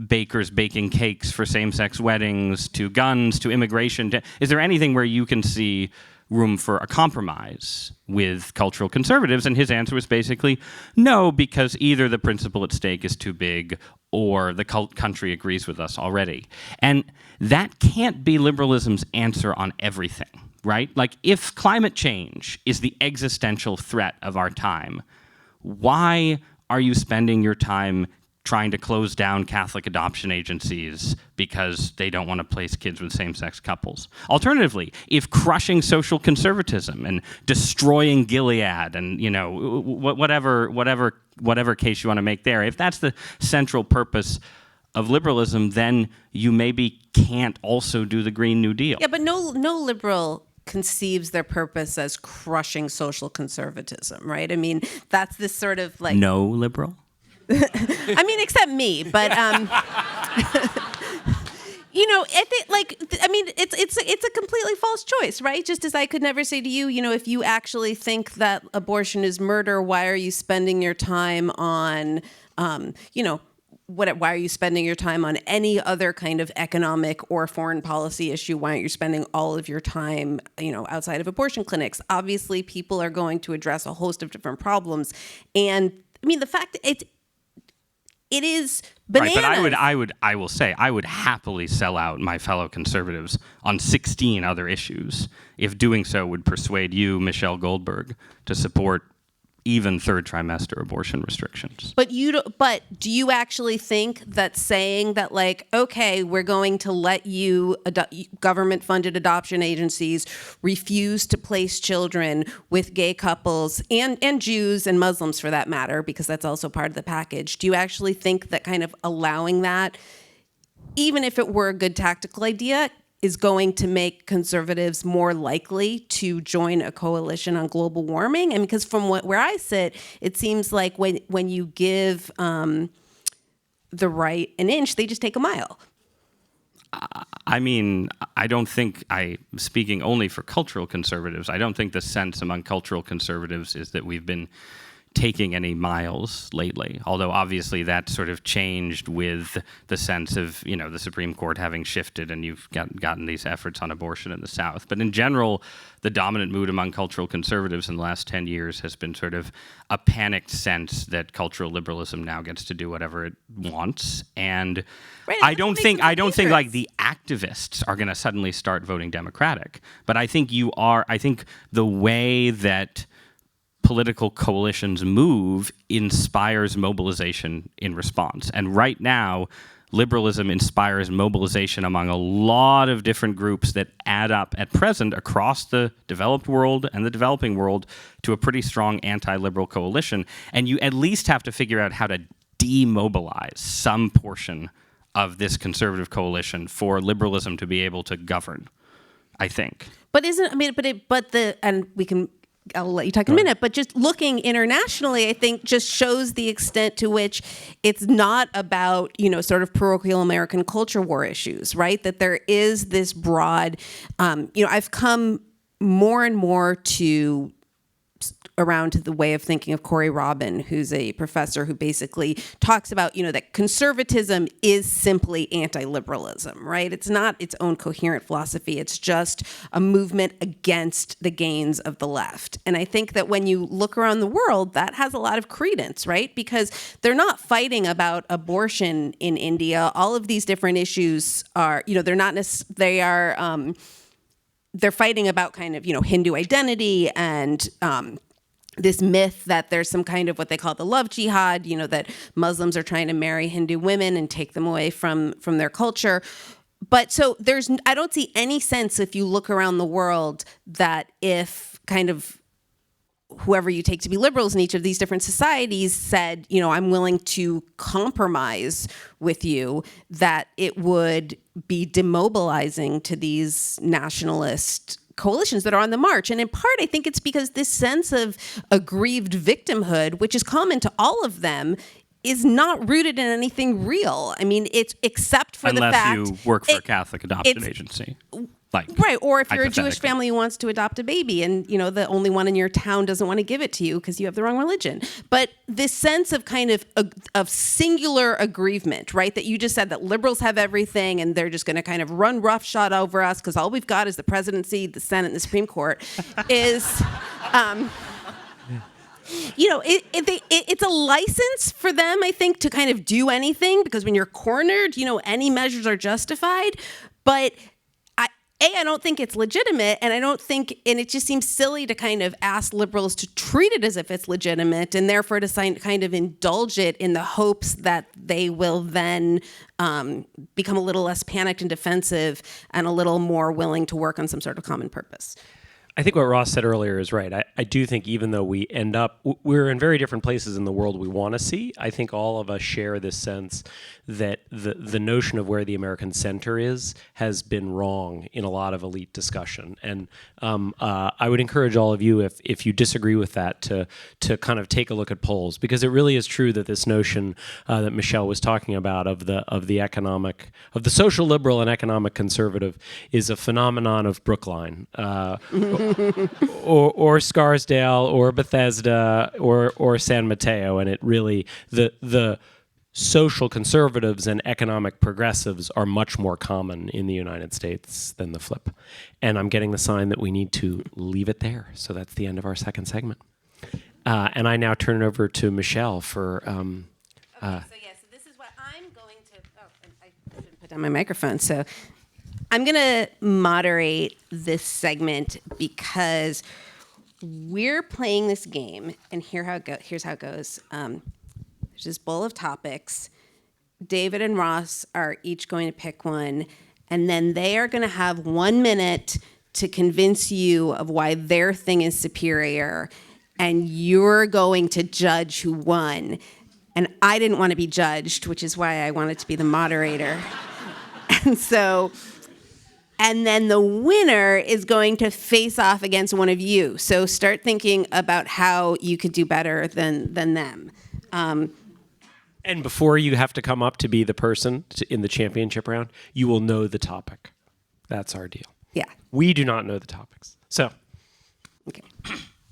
bakers baking cakes for same-sex weddings to guns to immigration? Is there anything where you can see room for a compromise with cultural conservatives? And his answer was basically no, because either the principle at stake is too big or the country agrees with us already. And that can't be liberalism's answer on everything, right? Like, if climate change is the existential threat of our time, why are you spending your time trying to close down Catholic adoption agencies because they don't want to place kids with same-sex couples? Alternatively, if crushing social conservatism and destroying Gilead and, whatever case you want to make there, if that's the central purpose of liberalism, then you maybe can't also do the Green New Deal. Yeah, but no liberal conceives their purpose as crushing social conservatism, right? I mean, that's this sort of like... No liberal? I mean, except me, but it's a completely false choice, right? Just as I could never say to you, if you actually think that abortion is murder, why are you spending your time on, why are you spending your time on any other kind of economic or foreign policy issue? Why aren't you spending all of your time, outside of abortion clinics? Obviously, people are going to address a host of different problems, and I mean, the fact that it is bananas. Right, but I will say, I would happily sell out my fellow conservatives on 16 other issues if doing so would persuade you, Michelle Goldberg, to support even third trimester abortion restrictions. But do you actually think that saying that, like, okay, we're going to let you government-funded adoption agencies refuse to place children with gay couples and Jews and Muslims for that matter, because that's also part of the package, do you actually think that kind of allowing that, even if it were a good tactical idea, is going to make conservatives more likely to join a coalition on global warming? And because from where I sit, it seems like when you give the right an inch, they just take a mile. I mean, I don't think, speaking only for cultural conservatives, I don't think the sense among cultural conservatives is that we've been taking any miles lately, although obviously that sort of changed with the sense of, the Supreme Court having shifted and you've gotten these efforts on abortion in the South. But in general, the dominant mood among cultural conservatives in the last 10 years has been sort of a panicked sense that cultural liberalism now gets to do whatever it wants. And right, I don't think like the activists are going to suddenly start voting Democratic, but I think the way that political coalitions move inspires mobilization in response. And right now, liberalism inspires mobilization among a lot of different groups that add up at present across the developed world and the developing world to a pretty strong anti-liberal coalition. And you at least have to figure out how to demobilize some portion of this conservative coalition for liberalism to be able to govern, I think. I'll let you talk in a minute, but just looking internationally, I think just shows the extent to which it's not about, sort of parochial American culture war issues, right? That there is this broad, I've come more and more around to the way of thinking of Corey Robin, who's a professor who basically talks about, that conservatism is simply anti-liberalism, right? It's not its own coherent philosophy. It's just a movement against the gains of the left. And I think that when you look around the world, that has a lot of credence, right? Because they're not fighting about abortion in India. All of these different issues are, they're fighting about kind of, Hindu identity and this myth that there's some kind of what they call the love jihad, that Muslims are trying to marry Hindu women and take them away from their culture. But so I don't see any sense if you look around the world that if kind of whoever you take to be liberals in each of these different societies said, I'm willing to compromise with you, that it would be demobilizing to these nationalist coalitions that are on the march. And in part, I think it's because this sense of aggrieved victimhood, which is common to all of them, is not rooted in anything real. I mean, it's except for the fact... Unless you work for a Catholic adoption agency. Right, or if you're a Jewish family who wants to adopt a baby and, the only one in your town doesn't want to give it to you because you have the wrong religion. But this sense of kind of singular aggrievement, right, that you just said that liberals have everything and they're just going to kind of run roughshod over us because all we've got is the presidency, the Senate, and the Supreme Court is... it's a license for them, I think, to kind of do anything because when you're cornered, any measures are justified. But I don't think it's legitimate, and it just seems silly to kind of ask liberals to treat it as if it's legitimate, and therefore to kind of indulge it in the hopes that they will then become a little less panicked and defensive and a little more willing to work on some sort of common purpose. I think what Ross said earlier is right. I do think even though we're in very different places in the world we want to see, I think all of us share this sense that the notion of where the American center is has been wrong in a lot of elite discussion. And I would encourage all of you, if you disagree with that, to kind of take a look at polls, because it really is true that this notion that Michelle was talking about of the social liberal and economic conservative is a phenomenon of Brookline. or Scarsdale or Bethesda or San Mateo, and it really the social conservatives and economic progressives are much more common in the United States than the flip. And I'm getting the sign that we need to leave it there. So that's the end of our second segment. And I now turn it over to Michelle for. So this is what I'm going to. Oh, and I shouldn't put down my microphone. So I'm going to moderate this segment because we're playing this game, and here's how it goes. There's this bowl of topics. David and Ross are each going to pick one, and then they are going to have 1 minute to convince you of why their thing is superior, and you're going to judge who won. And I didn't want to be judged, which is why I wanted to be the moderator. And then the winner is going to face off against one of you. So start thinking about how you could do better than them. And before you have to come up to be the person in the championship round, you will know the topic. That's our deal. Yeah. We do not know the topics. So. Okay.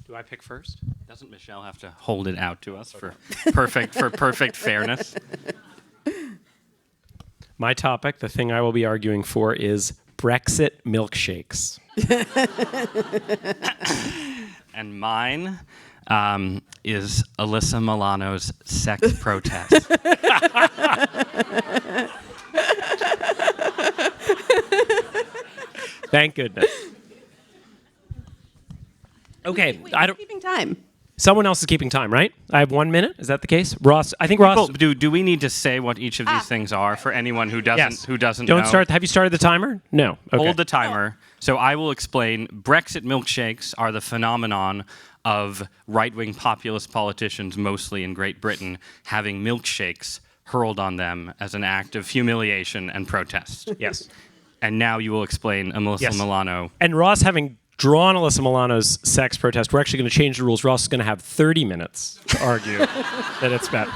Do I pick first? Doesn't Michelle have to hold it out to us for perfect fairness? My topic, the thing I will be arguing for, is Brexit milkshakes. And mine is Alyssa Milano's sex protest. Thank goodness. Okay, I don't. Keeping time. Someone else is keeping time, right? I have 1 minute. Is that the case, Ross? I think Ross. Do we need to say what each of these things are for anyone who doesn't Yes. who doesn't Don't know? start. Have you started the timer? No. Okay. Hold the timer. So I will explain. Brexit milkshakes are the phenomenon of right-wing populist politicians, mostly in Great Britain, having milkshakes hurled on them as an act of humiliation and protest. Yes. And now you will explain Alyssa Milano. And Ross, having drawn Alyssa Milano's sex protest, we're actually going to change the rules. Ross is going to have 30 minutes to argue that it's better.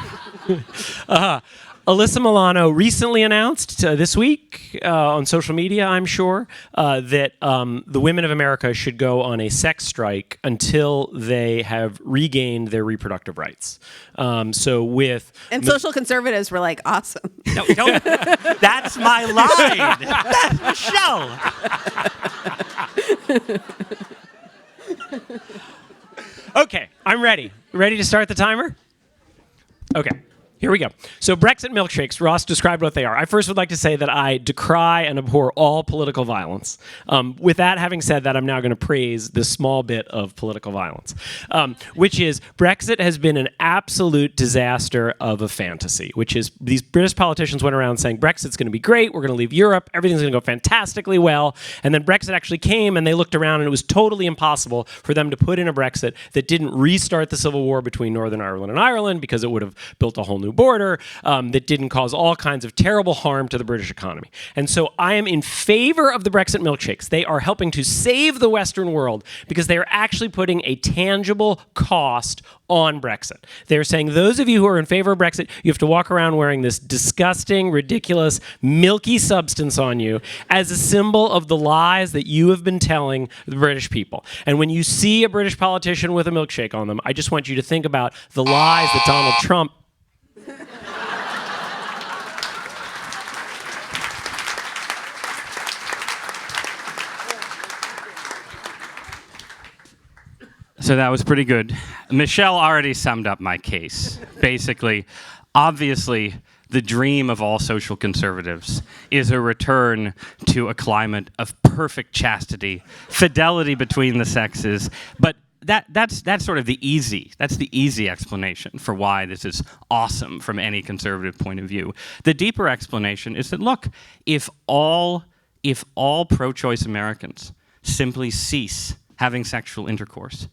Alyssa Milano recently announced this week on social media, I'm sure, that the women of America should go on a sex strike until they have regained their reproductive rights. Social conservatives were like, awesome. No, that's my line. That's Michelle. Okay, I'm ready. Ready to start the timer? Okay. Here we go. So Brexit milkshakes, Ross described what they are. I first would like to say that I decry and abhor all political violence. With that, having said that, I'm now going to praise this small bit of political violence, which is Brexit has been an absolute disaster of a fantasy, which is these British politicians went around saying Brexit's going to be great, we're going to leave Europe, everything's going to go fantastically well, and then Brexit actually came and they looked around and it was totally impossible for them to put in a Brexit that didn't restart the civil war between Northern Ireland and Ireland because it would have built a whole new border, that didn't cause all kinds of terrible harm to the British economy. And so I am in favor of the Brexit milkshakes. They are helping to save the Western world because they are actually putting a tangible cost on Brexit. They're saying those of you who are in favor of Brexit, you have to walk around wearing this disgusting, ridiculous, milky substance on you as a symbol of the lies that you have been telling the British people. And when you see a British politician with a milkshake on them, I just want you to think about the lies that Donald Trump... So that was pretty good. Michelle already summed up my case. Basically, obviously, the dream of all social conservatives is a return to a climate of perfect chastity, fidelity between the sexes, but that's sort of the easy explanation for why this is awesome from any conservative point of view. The deeper explanation is that, look, if all pro-choice Americans simply cease having sexual intercourse,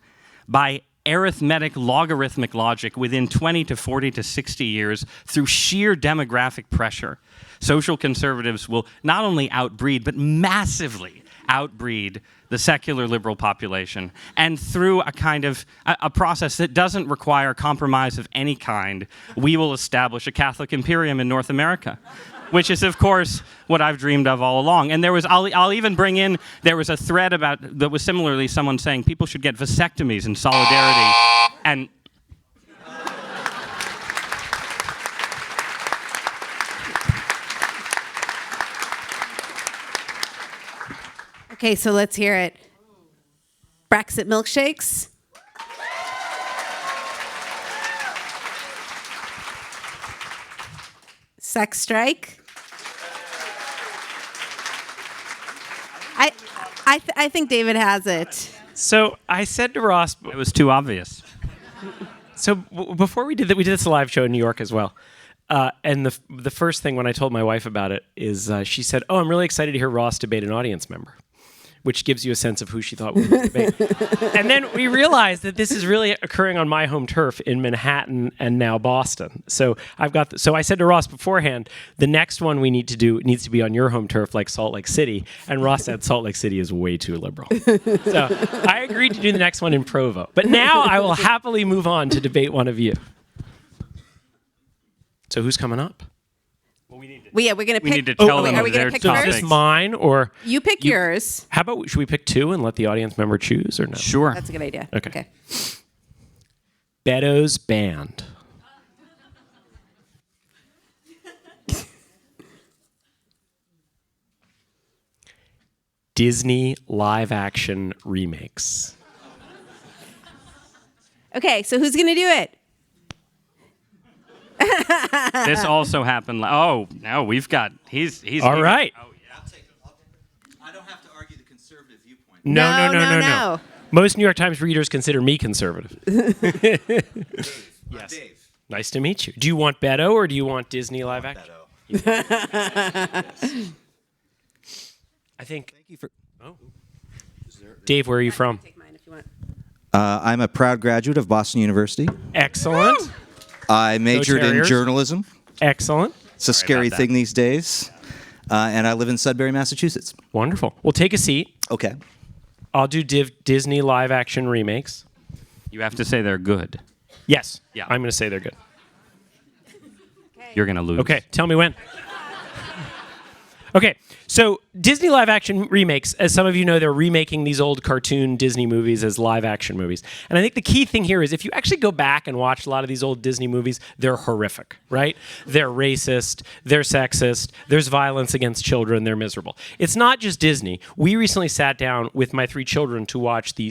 by arithmetic, logarithmic logic, within 20 to 40 to 60 years, through sheer demographic pressure, social conservatives will not only outbreed, but massively outbreed the secular liberal population. And through a kind of a process that doesn't require compromise of any kind, we will establish a Catholic imperium in North America, which is, of course, what I've dreamed of all along. And I'll even bring in, there was a thread that was similarly someone saying people should get vasectomies in solidarity. And Okay, so let's hear it. Brexit milkshakes. Sex strike. I think David has it. So I said to Ross... It was too obvious. So before we did this live show in New York as well. And the first thing when I told my wife about it is she said, "Oh, I'm really excited to hear Ross debate an audience member," which gives you a sense of who she thought we would debate. And then we realized that this is really occurring on my home turf in Manhattan and now Boston. So so I said to Ross beforehand, the next one we need to do needs to be on your home turf, like Salt Lake City. And Ross said Salt Lake City is way too liberal. So I agreed to do the next one in Provo. But now I will happily move on to debate one of you. So who's coming up? We're gonna pick. We need to tell them are we gonna pick So first? is this mine or You pick yours. How about should we pick two and let the audience member choose or no? Sure. That's a good idea. Okay. Beto's Band. Disney live action remakes. Okay, so who's gonna do it? This also happened. Oh no, we've got. He's all right. Oh yeah. I don't have to argue the conservative viewpoint. No. Most New York Times readers consider me conservative. Yes. Dave. Nice to meet you. Do you want Beto or do you want Disney live action? Beto. I think. Thank you for. Oh. Dave, where are you from? Take mine if you want. I'm a proud graduate of Boston University. Excellent. Woo! I majored in journalism. Excellent. It's a scary thing these days. And I live in Sudbury, Massachusetts. Wonderful. Well, take a seat. Okay. I'll do Disney live action remakes. You have to say they're good. Yes. Yeah. I'm going to say they're good. You're going to lose. Okay. Tell me when. Okay, so Disney live action remakes, as some of you know, they're remaking these old cartoon Disney movies as live action movies. And I think the key thing here is if you actually go back and watch a lot of these old Disney movies, they're horrific, right? They're racist, they're sexist, there's violence against children, they're miserable. It's not just Disney. We recently sat down with my 3 children to watch the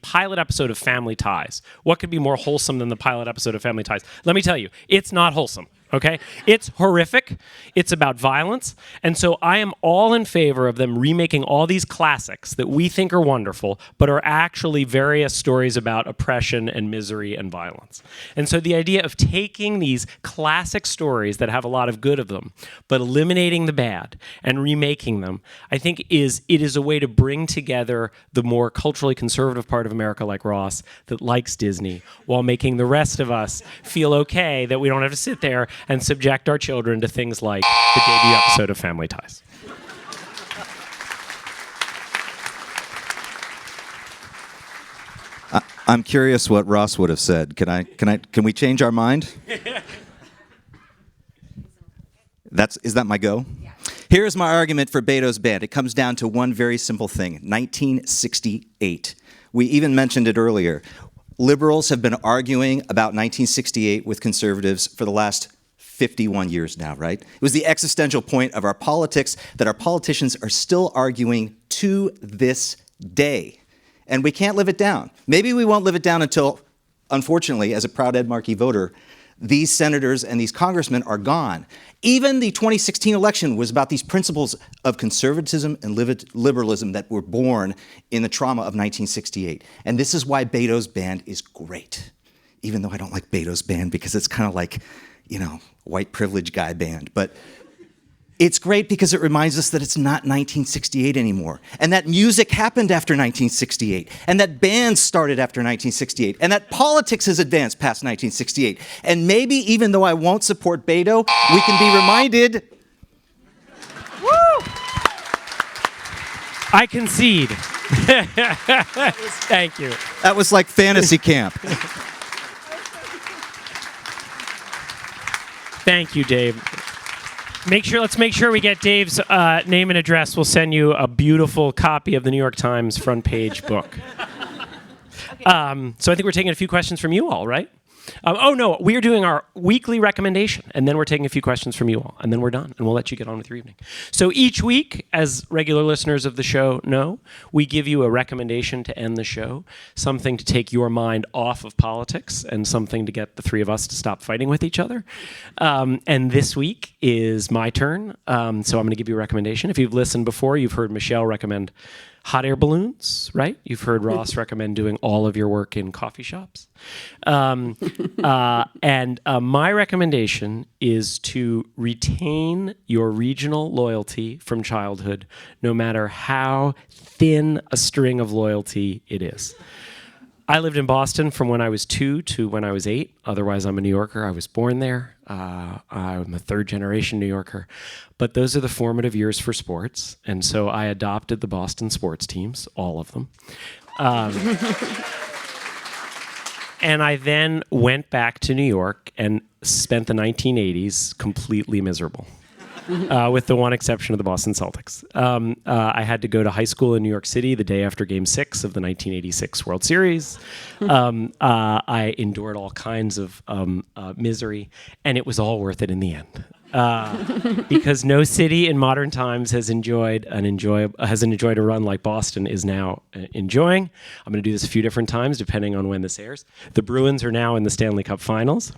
pilot episode of Family Ties. What could be more wholesome than the pilot episode of Family Ties? Let me tell you, it's not wholesome. Okay? It's horrific. It's about violence. And so I am all in favor of them remaking all these classics that we think are wonderful, but are actually various stories about oppression and misery and violence. And so the idea of taking these classic stories that have a lot of good of them, but eliminating the bad and remaking them, I think it is a way to bring together the more culturally conservative part of America like Ross that likes Disney, while making the rest of us feel okay that we don't have to sit there and subject our children to things like the debut episode of Family Ties. I'm curious what Ross would have said. Can we change our mind? Is that my go? Yeah. Here's my argument for Beto's band. It comes down to one very simple thing: 1968. We even mentioned it earlier. Liberals have been arguing about 1968 with conservatives for the last 51 years now, right? It was the existential point of our politics that our politicians are still arguing to this day. And we can't live it down. Maybe we won't live it down until, unfortunately, as a proud Ed Markey voter, these senators and these congressmen are gone. Even the 2016 election was about these principles of conservatism and liberalism that were born in the trauma of 1968. And this is why Beto's band is great. Even though I don't like Beto's band because it's kind of like, white privilege guy band. But it's great because it reminds us that it's not 1968 anymore, and that music happened after 1968, and that bands started after 1968, and that politics has advanced past 1968. And maybe even though I won't support Beto, we can be reminded. Woo! I concede. Thank you. That was like fantasy camp. Thank you, Dave. Let's make sure we get Dave's name and address. We'll send you a beautiful copy of the New York Times front page book. So I think we're taking a few questions from you all, right? We are doing our weekly recommendation, and then we're taking a few questions from you all, and then we're done, and we'll let you get on with your evening. So each week, as regular listeners of the show know, we give you a recommendation to end the show, something to take your mind off of politics, and something to get the three of us to stop fighting with each other. And this week is my turn, so I'm going to give you a recommendation. If you've listened before, you've heard Michelle recommend hot air balloons, right? You've heard Ross recommend doing all of your work in coffee shops. And my recommendation is to retain your regional loyalty from childhood, no matter how thin a string of loyalty it is. I lived in Boston from when I was 2 to when I was 8. Otherwise, I'm a New Yorker. I was born there. I'm a third-generation New Yorker. But those are the formative years for sports. And so I adopted the Boston sports teams, all of them. And I then went back to New York and spent the 1980s completely miserable. With the one exception of the Boston Celtics. I had to go to high school in New York City the day after Game 6 of the 1986 World Series. I endured all kinds of misery, and it was all worth it in the end. Because no city in modern times has enjoyed a run like Boston is now enjoying. I'm going to do this a few different times depending on when this airs. The Bruins are now in the Stanley Cup Finals.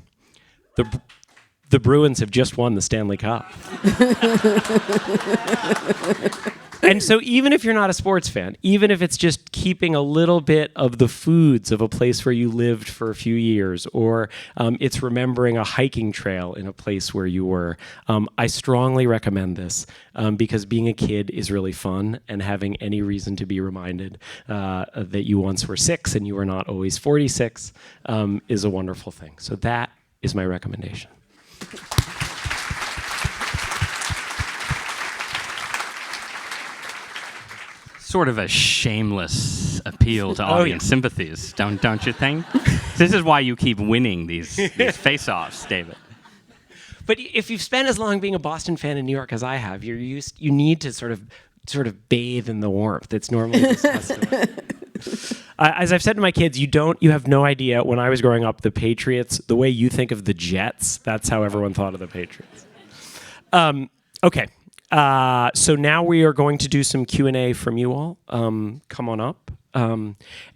The Bruins have just won the Stanley Cup. And so even if you're not a sports fan, even if it's just keeping a little bit of the foods of a place where you lived for a few years, or it's remembering a hiking trail in a place where you were, I strongly recommend this because being a kid is really fun, and having any reason to be reminded that you once were 6 and you were not always 46 is a wonderful thing. So that is my recommendation. Sort of a shameless appeal to audience sympathies, don't you think? This is why you keep winning these face-offs, David. But if you've spent as long being a Boston fan in New York as I have, you need to sort of bathe in the warmth. It's normally disgusting. As I've said to my kids, you have no idea. When I was growing up, the Patriots, the way you think of the Jets, that's how everyone thought of the Patriots. Okay. So now we are going to do some Q&A from you all. Come on up.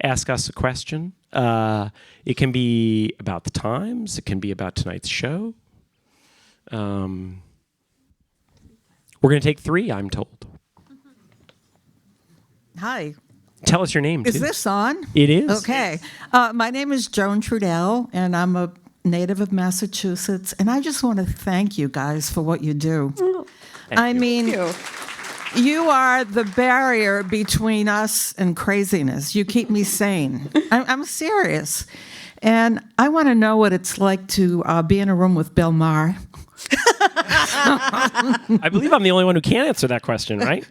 Ask us a question. It can be about the Times. It can be about tonight's show. We're going to take 3, I'm told. Hi. Tell us your name, Is too. this on? It is. Okay. My name is Joan Trudell, and I'm a native of Massachusetts. And I just want to thank you guys for what you do. I mean, you are the barrier between us and craziness. You keep me sane. I'm serious. And I want to know what it's like to be in a room with Bill Maher. I believe I'm the only one who can answer that question, right?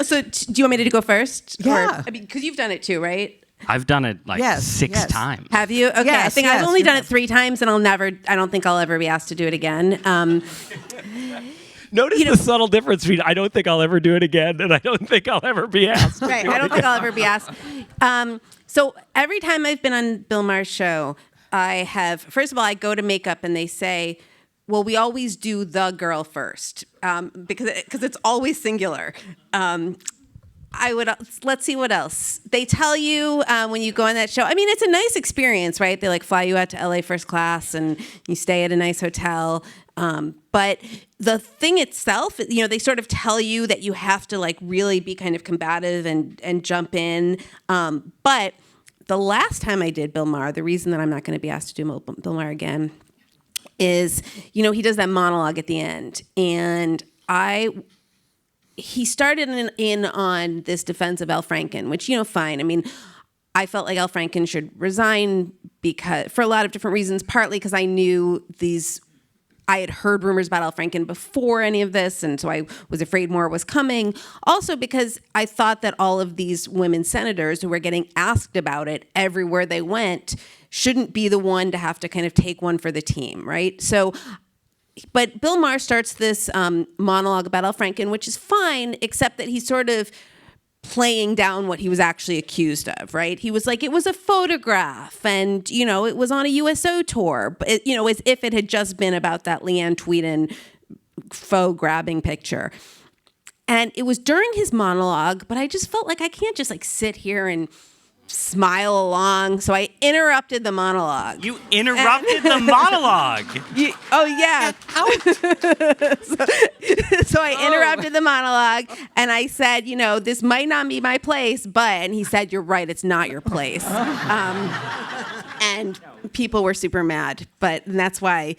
So, do you want me to go first? Yeah. Or, I mean, because you've done it too, right? I've done it like Yes, 6 yes. times. Have you? Okay, I Yes, think yes, I've only done yes. it 3 times, and I don't think I'll ever be asked to do it again. Notice the subtle difference between I don't think I'll ever do it again and I don't think I'll ever be asked. Right, I don't think I'll ever be asked. So every time I've been on Bill Maher's show, first of all, I go to makeup and they say, well, we always do the girl first because it's always singular. Let's see what else. They tell you when you go on that show, I mean, it's a nice experience, right? They like fly you out to LA first class and you stay at a nice hotel. But the thing itself, they sort of tell you that you have to like really be kind of combative and jump in. But the last time I did Bill Maher, the reason that I'm not going to be asked to do Bill Maher again is, he does that monologue at the end. And he started in on this defense of Al Franken, which, fine. I mean, I felt like Al Franken should resign for a lot of different reasons, partly because I knew I had heard rumors about Al Franken before any of this, and so I was afraid more was coming. Also because I thought that all of these women senators who were getting asked about it everywhere they went shouldn't be the one to have to kind of take one for the team, right? So, but Bill Maher starts this monologue about Al Franken, which is fine, except that he's sort of playing down what he was actually accused of, right? He was like, it was a photograph and, it was on a USO tour, but as if it had just been about that Leanne Tweeden faux grabbing picture. And it was during his monologue, but I just felt like I can't just like sit here and smile along. So I interrupted the monologue. You interrupted the monologue. Oh, yeah. So I interrupted the monologue and I said, this might not be my place, and he said, you're right, it's not your place. And people were super mad, but that's why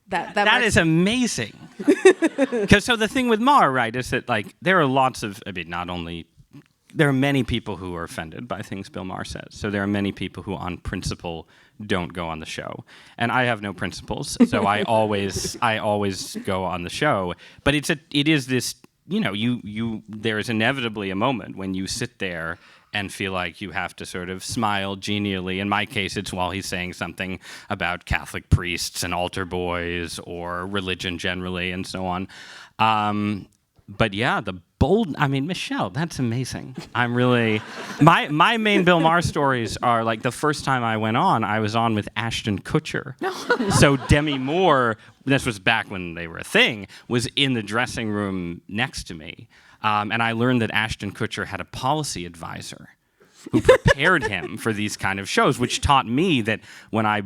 that is amazing. Because so the thing with Maher, right, is that like there are lots of, there are many people who are offended by things Bill Maher says. So there are many people who, on principle, don't go on the show. And I have no principles, so I always go on the show. But it is this, there is inevitably a moment when you sit there and feel like you have to sort of smile genially. In my case, it's while he's saying something about Catholic priests and altar boys or religion generally and so on. But yeah, Michelle, that's amazing. I'm really, my main Bill Maher stories are like the first time I went on, I was on with Ashton Kutcher. So Demi Moore, this was back when they were a thing, was in the dressing room next to me. And I learned that Ashton Kutcher had a policy advisor who prepared him for these kind of shows, which taught me that when I,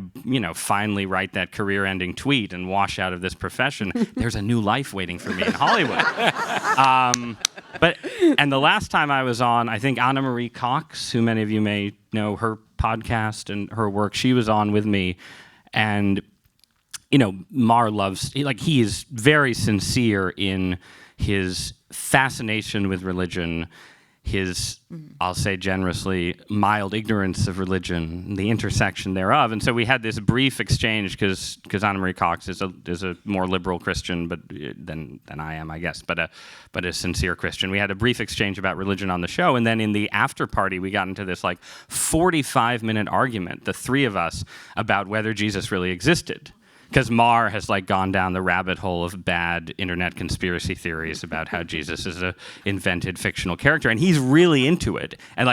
finally write that career-ending tweet and wash out of this profession, there's a new life waiting for me in Hollywood. And the last time I was on, I think Anna Marie Cox, who many of you may know her podcast and her work, she was on with me, and Maher he is very sincere in his fascination with religion, his, I'll say generously, mild ignorance of religion, the intersection thereof. And so we had this brief exchange because Anna Marie Cox is a more liberal Christian than I am, I guess, but a sincere Christian. We had a brief exchange about religion on the show, and then in the after party, we got into this 45-minute argument, the three of us, about whether Jesus really existed. Because Maher has gone down the rabbit hole of bad internet conspiracy theories about how Jesus is a invented fictional character, and he's really into it. And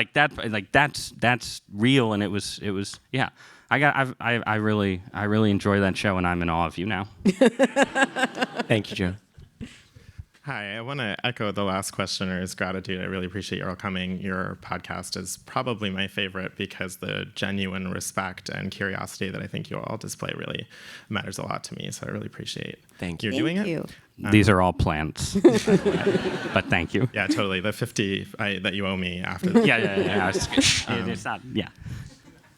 that's real, and it was yeah. I really enjoy that show, and I'm in awe of you now. Thank you, Joe. Hi, I want to echo the last questioner's gratitude. I really appreciate you all coming. Your podcast is probably my favorite because the genuine respect and curiosity that I think you all display really matters a lot to me. So I really appreciate you doing it. These are all plants, but thank you. Yeah, totally. The 50 that you owe me after this. Yeah. It's not, yeah.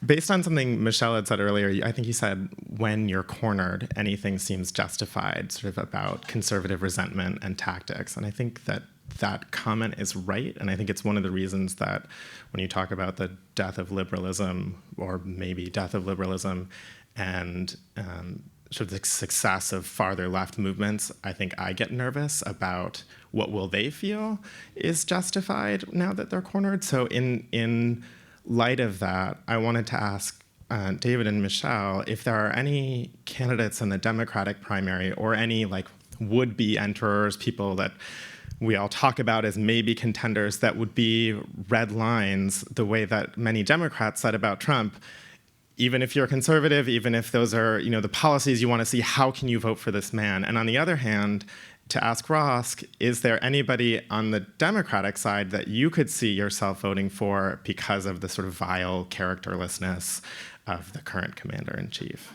Based on something Michelle had said earlier, I think you said when you're cornered, anything seems justified, sort of about conservative resentment and tactics. And I think that comment is right. And I think it's one of the reasons that when you talk about the death of liberalism, or maybe death of liberalism, and sort of the success of farther left movements, I think I get nervous about what will they feel is justified now that they're cornered. So in light of that, I wanted to ask David and Michelle if there are any candidates in the Democratic primary or any like would-be enterers, people that we all talk about as maybe contenders that would be red lines the way that many Democrats said about Trump. Even if you're conservative, even if those are the policies you want to see, how can you vote for this man? And on the other hand, to ask Ross, is there anybody on the Democratic side that you could see yourself voting for because of the sort of vile characterlessness of the current commander-in-chief?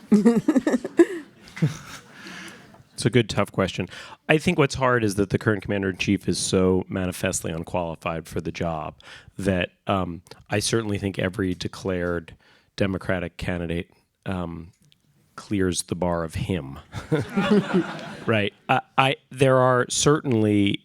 It's a good, tough question. I think what's hard is that the current commander-in-chief is so manifestly unqualified for the job that I certainly think every declared Democratic candidate clears the bar of him. Right. There are certainly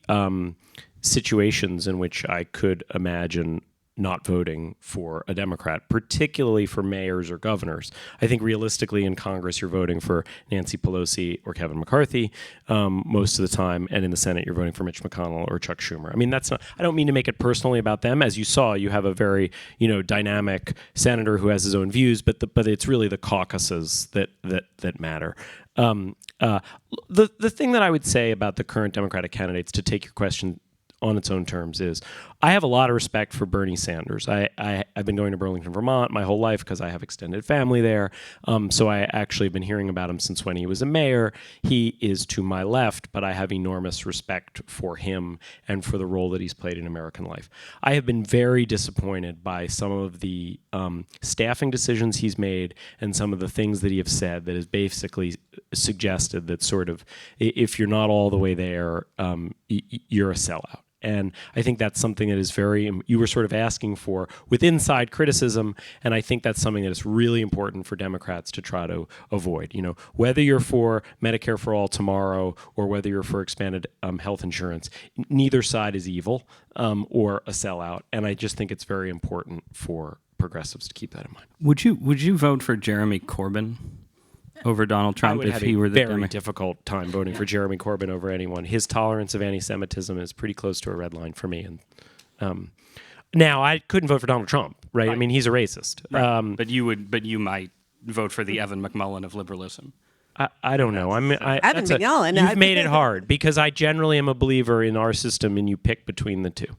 situations in which I could imagine not voting for a Democrat, particularly for mayors or governors. I think realistically in Congress, you're voting for Nancy Pelosi or Kevin McCarthy most of the time, and in the Senate, you're voting for Mitch McConnell or Chuck Schumer. I mean, that's not. I don't mean to make it personally about them. As you saw, you have a very dynamic senator who has his own views, but it's really the caucuses that matter. The thing that I would say about the current Democratic candidates, to take your question on its own terms, is I have a lot of respect for Bernie Sanders. I've been going to Burlington, Vermont my whole life because I have extended family there. So I actually have been hearing about him since when he was a mayor. He is to my left, but I have enormous respect for him and for the role that he's played in American life. I have been very disappointed by some of the staffing decisions he's made and some of the things that he has said that has basically suggested that sort of if you're not all the way there, you're a sellout. And I think that's something that is you were sort of asking for with inside criticism, and I think that's something that is really important for Democrats to try to avoid. Whether you're for Medicare for all tomorrow or whether you're for expanded health insurance, neither side is evil or a sellout, and I just think it's very important for progressives to keep that in mind. Would you vote for Jeremy Corbyn over Donald Trump if he were the very difficult time voting for Jeremy Corbyn over anyone. His tolerance of anti-Semitism is pretty close to a red line for me. And now I couldn't vote for Donald Trump, right? I mean, he's a racist. Right. But you might vote for the Evan McMullin of liberalism. I don't know. Evan McMullin. You've made it hard because I generally am a believer in our system, and you pick between the two.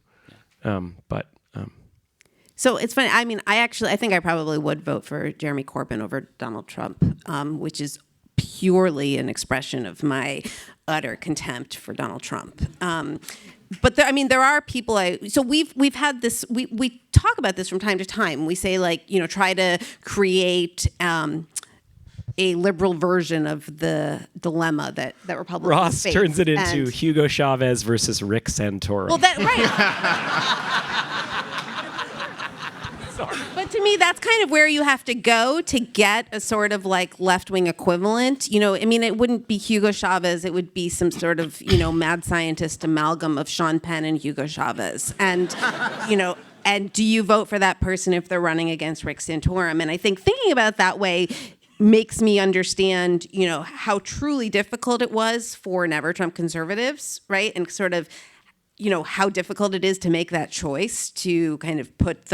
So it's funny. I mean, I think I probably would vote for Jeremy Corbyn over Donald Trump, which is purely an expression of my utter contempt for Donald Trump. But there are people. So we've had this. We talk about this from time to time. We say try to create a liberal version of the dilemma that Republicans Ross face. turns it into Hugo Chavez versus Rick Santorum. Well, right. But to me, that's kind of where you have to go to get a sort of left-wing equivalent. It wouldn't be Hugo Chavez. It would be some sort of, mad scientist amalgam of Sean Penn and Hugo Chavez. And, and do you vote for that person if they're running against Rick Santorum? And I think thinking about it that way makes me understand, how truly difficult it was for Never Trump conservatives, right? And sort of how difficult it is to make that choice to kind of put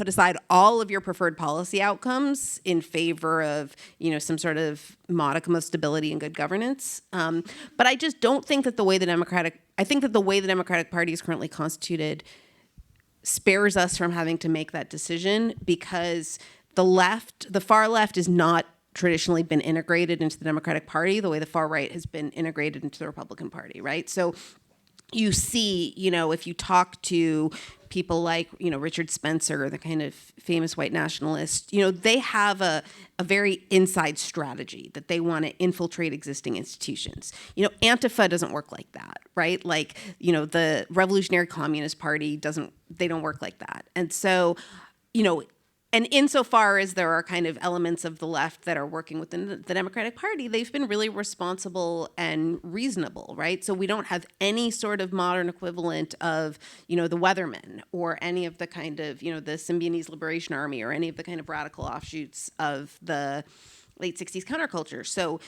aside all of your preferred policy outcomes in favor of some sort of modicum of stability and good governance. But I just don't think that the way the Democratic Party is currently constituted spares us from having to make that decision, because the far left is not traditionally been integrated into the Democratic Party, the way the far right has been integrated into the Republican Party, right? So you see, if you talk to people like, Richard Spencer, the kind of famous white nationalist, they have a very inside strategy that they want to infiltrate existing institutions. Antifa doesn't work like that, right? Like, the Revolutionary Communist Party they don't work like that. And so, and insofar as there are kind of elements of the left that are working within the Democratic Party, they've been really responsible and reasonable, right? So we don't have any sort of modern equivalent of, the Weathermen or any of the kind of, the Symbionese Liberation Army or any of the kind of radical offshoots of the late 60s counterculture. So,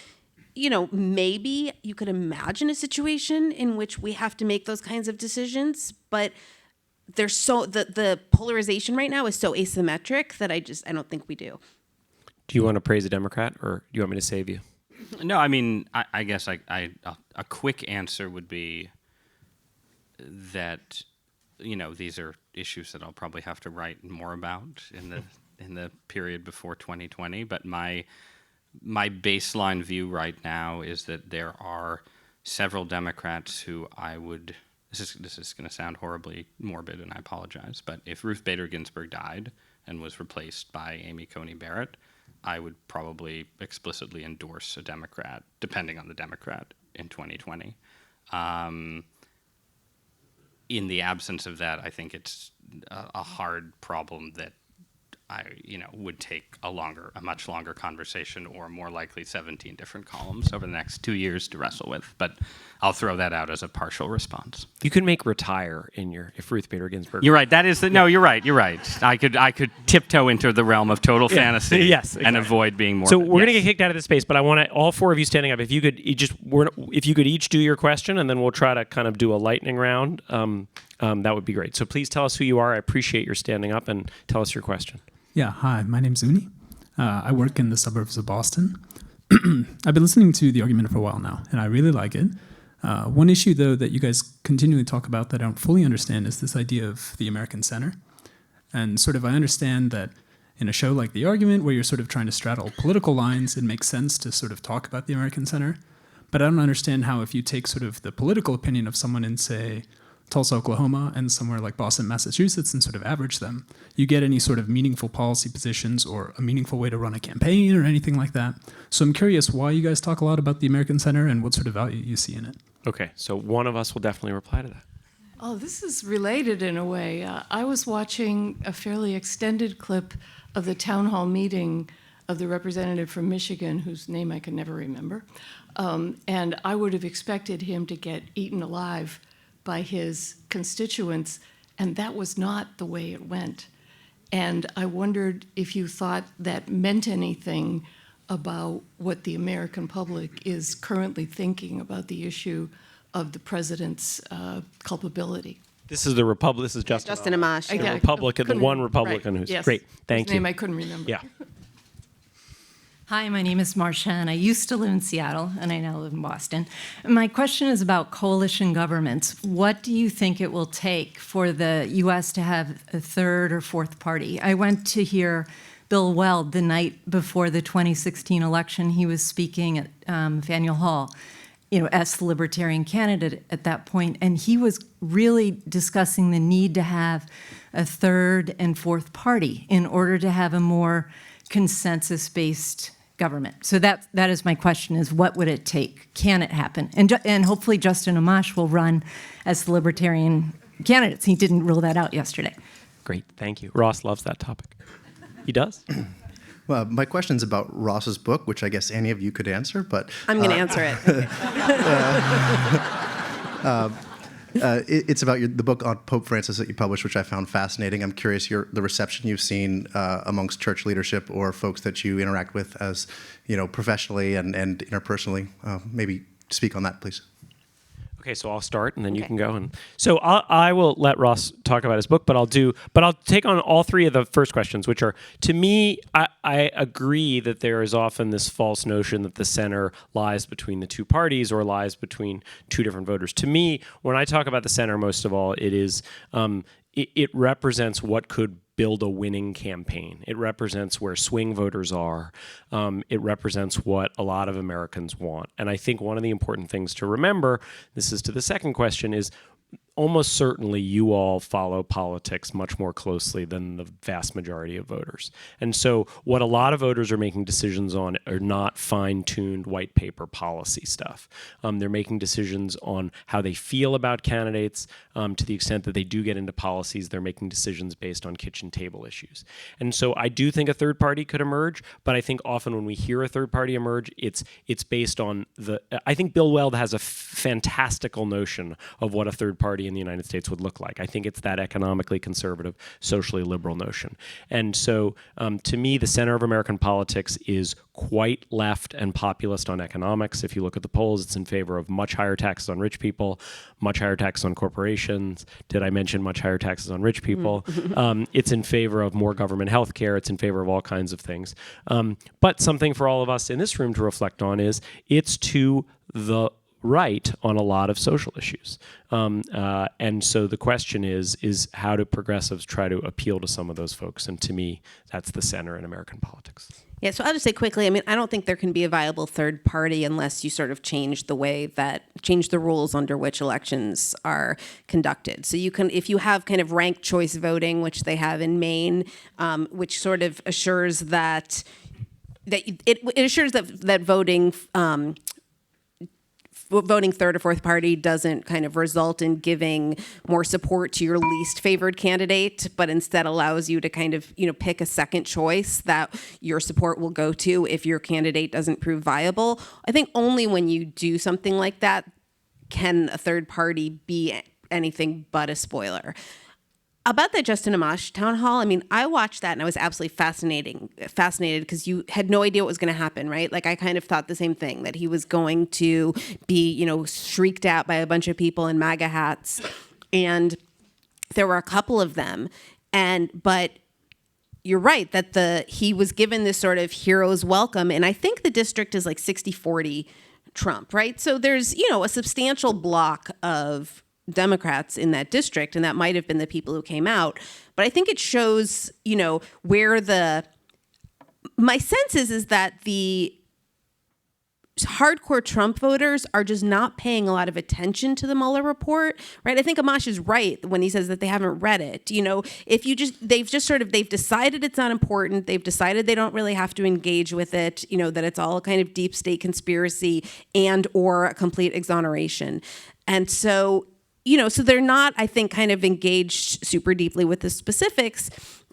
maybe you could imagine a situation in which we have to make those kinds of decisions, but there's the polarization right now is so asymmetric that I don't think we do. Do you want to praise a Democrat, or do you want me to save you? No, I mean, I guess a quick answer would be that these are issues that I'll probably have to write more about in the period before 2020. But my baseline view right now is that there are several Democrats who I would. This is going to sound horribly morbid, and I apologize, but if Ruth Bader Ginsburg died and was replaced by Amy Coney Barrett, I would probably explicitly endorse a Democrat, depending on the Democrat, in 2020. In the absence of that, I think it's a hard problem that would take a much longer conversation, or more likely 17 different columns over the next 2 years to wrestle with. But I'll throw that out as a partial response. You can make retire if Ruth Bader Ginsburg. You're right. That is no. You're right. You're right. I could tiptoe into the realm of total fantasy. Yes, exactly. And avoid being more. So we're gonna get kicked out of this space, but I want all four of you standing up. If you could each do your question, and then we'll try to kind of do a lightning round. That would be great. So please tell us who you are. I appreciate your standing up, and tell us your question. Yeah, hi, my name's Uni. I work in the suburbs of Boston. I've been listening to the argument for a while now, and I really like it. One issue, though, that you guys continually talk about that I don't fully understand is this idea of the American center. And sort of I understand that in a show like The Argument, where you're sort of trying to straddle political lines, it makes sense to sort of talk about the American center. But I don't understand how if you take sort of the political opinion of someone in, say, Tulsa, Oklahoma, and somewhere like Boston, Massachusetts, and sort of average them, you get any sort of meaningful policy positions or a meaningful way to run a campaign or anything like that. So I'm curious why you guys talk a lot about the American center and what sort of value you see in it. Okay, so one of us will definitely reply to that. Oh, this is related in a way. I was watching a fairly extended clip of the town hall meeting of the representative from Michigan, whose name I can never remember, and I would have expected him to get eaten alive by his constituents, and that was not the way it went. And I wondered if you thought that meant anything about what the American public is currently thinking about the issue of the president's culpability. This is the Republic. This is Justin Amash. The Republican, the one Republican who's yes. great. Thank His you. name I couldn't remember. Yeah. Hi, my name is Marcia, and I used to live in Seattle, and I now live in Boston. My question is about coalition governments. What do you think it will take for the U.S. to have a third or fourth party? I went to hear Bill Weld the night before the 2016 election. He was speaking at Faneuil Hall, as the Libertarian candidate at that point, and he was really discussing the need to have a third and fourth party in order to have a more consensus-based government. So that is my question: is what would it take? Can it happen? And hopefully Justin Amash will run as the Libertarian candidates. He didn't rule that out yesterday. Great, thank you. Ross loves that topic. He does. Well, my question's about Ross's book, which I guess any of you could answer, but I'm going to answer it. It's about the book on Pope Francis that you published, which I found fascinating. I'm curious the reception you've seen amongst church leadership or folks that you interact with as, professionally and interpersonally. Maybe speak on that, please. Okay, so I'll start, and then you can go. And so I will let Ross talk about his book, but I'll take on all three of the first questions, which are, to me, I agree that there is often this false notion that the center lies between the two parties or lies between two different voters. To me, when I talk about the center, most of all, it is it represents what could build a winning campaign. It represents where swing voters are. It represents what a lot of Americans want. And I think one of the important things to remember, this is to the second question, is almost certainly you all follow politics much more closely than the vast majority of voters. And so what a lot of voters are making decisions on are not fine-tuned white paper policy stuff. They're making decisions on how they feel about candidates. To the extent that they do get into policies, they're making decisions based on kitchen table issues. And so I do think a third party could emerge, but I think often when we hear a third party emerge, it's based on I think Bill Weld has a fantastical notion of what a third party in the United States would look like. I think it's that economically conservative, socially liberal notion. And so to me, the center of American politics is quite left and populist on economics. If you look at the polls, it's in favor of much higher taxes on rich people, much higher taxes on corporations. Did I mention much higher taxes on rich people? It's in favor of more government health care. It's in favor of all kinds of things. But something for all of us in this room to reflect on is it's to the right on a lot of social issues. And so the question is how do progressives try to appeal to some of those folks? And to me, that's the center in American politics. Yeah, so I'll just say quickly, I mean, I don't think there can be a viable third party unless you sort of change the rules under which elections are conducted. So you can, if you have kind of ranked choice voting, which they have in Maine, which sort of assures that it assures that voting third or fourth party doesn't kind of result in giving more support to your least favored candidate, but instead allows you to kind of, pick a second choice that your support will go to if your candidate doesn't prove viable. I think only when you do something like that can a third party be anything but a spoiler. About the Justin Amash town hall, I mean, I watched that and I was absolutely fascinated because you had no idea what was going to happen, right? Like I kind of thought the same thing, that he was going to be, shrieked at by a bunch of people in MAGA hats. And there were a couple of them. But you're right that he was given this sort of hero's welcome. And I think the district is like 60-40 Trump, right? So there's, a substantial block of Democrats in that district, and that might have been the people who came out. But I think it shows, where my sense is that the hardcore Trump voters are just not paying a lot of attention to the Mueller report, right? I think Amash is right when he says that they haven't read it. They've decided it's not important. They've decided they don't really have to engage with it, that it's all a kind of deep state conspiracy and or a complete exoneration. And so, so they're not, I think, kind of engaged super deeply with the specifics.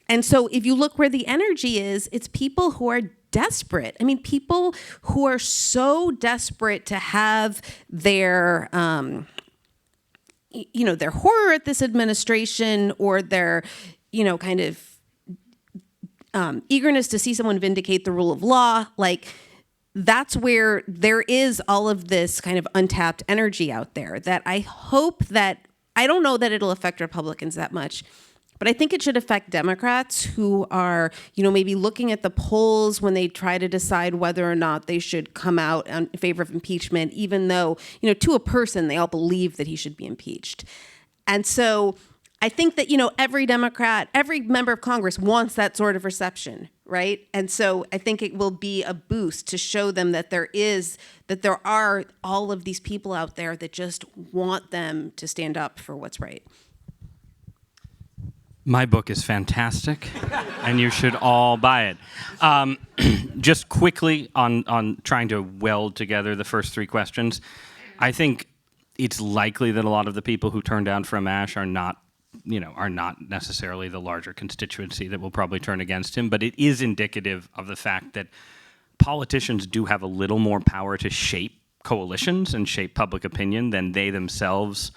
And so if you look where the energy is, it's people who are desperate. I mean, people who are so desperate to have their, their horror at this administration or their, kind of eagerness to see someone vindicate the rule of law, like, that's where there is all of this kind of untapped energy out there that I hope that, I don't know that it'll affect Republicans that much, but I think it should affect Democrats who are, maybe looking at the polls when they try to decide whether or not they should come out in favor of impeachment, even though, to a person, they all believe that he should be impeached. And so I think that, every Democrat, every member of Congress wants that sort of reception, right? And so I think it will be a boost to show them that there are all of these people out there that just want them to stand up for what's right. My book is fantastic, and you should all buy it. Just quickly on trying to weld together the first three questions, I think it's likely that a lot of the people who turned down for Amash are not necessarily the larger constituency that will probably turn against him, but it is indicative of the fact that politicians do have a little more power to shape coalitions and shape public opinion than they themselves,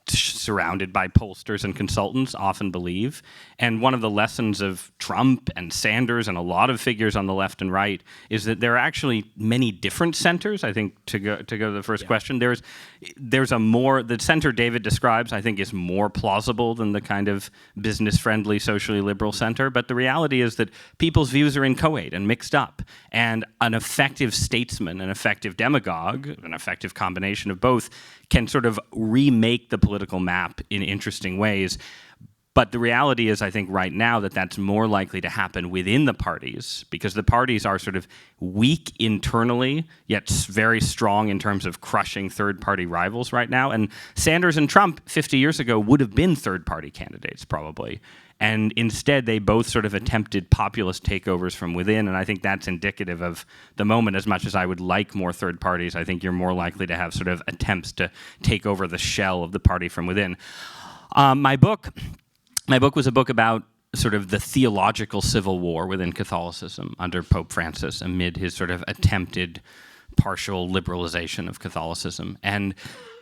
surrounded by pollsters and consultants, often believe. And one of the lessons of Trump and Sanders and a lot of figures on the left and right is that there are actually many different centers. I think to go to the first question, there's the center David describes, I think, is more plausible than the kind of business-friendly, socially liberal center. But the reality is that people's views are inchoate and mixed up. And an effective statesman, an effective demagogue, an effective combination of both, can sort of remake the political map in interesting ways. But the reality is, I think right now that that's more likely to happen within the parties, because the parties are sort of weak internally, yet very strong in terms of crushing third-party rivals right now. And Sanders and Trump 50 years ago would have been third-party candidates probably. And instead, they both sort of attempted populist takeovers from within, and I think that's indicative of the moment. As much as I would like more third parties, I think you're more likely to have sort of attempts to take over the shell of the party from within. My book was a book about sort of the theological civil war within Catholicism under Pope Francis amid his sort of attempted partial liberalization of Catholicism. And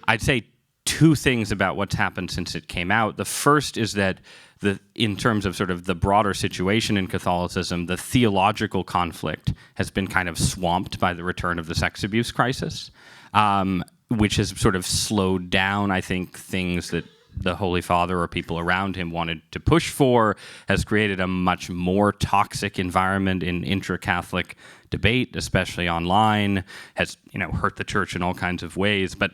I'd say two things about what's happened since it came out. The first is that in terms of sort of the broader situation in Catholicism, the theological conflict has been kind of swamped by the return of the sex abuse crisis, which has sort of slowed down, I think, things that the Holy Father or people around him wanted to push for, has created a much more toxic environment in intra-Catholic debate, especially online, has hurt the church in all kinds of ways. But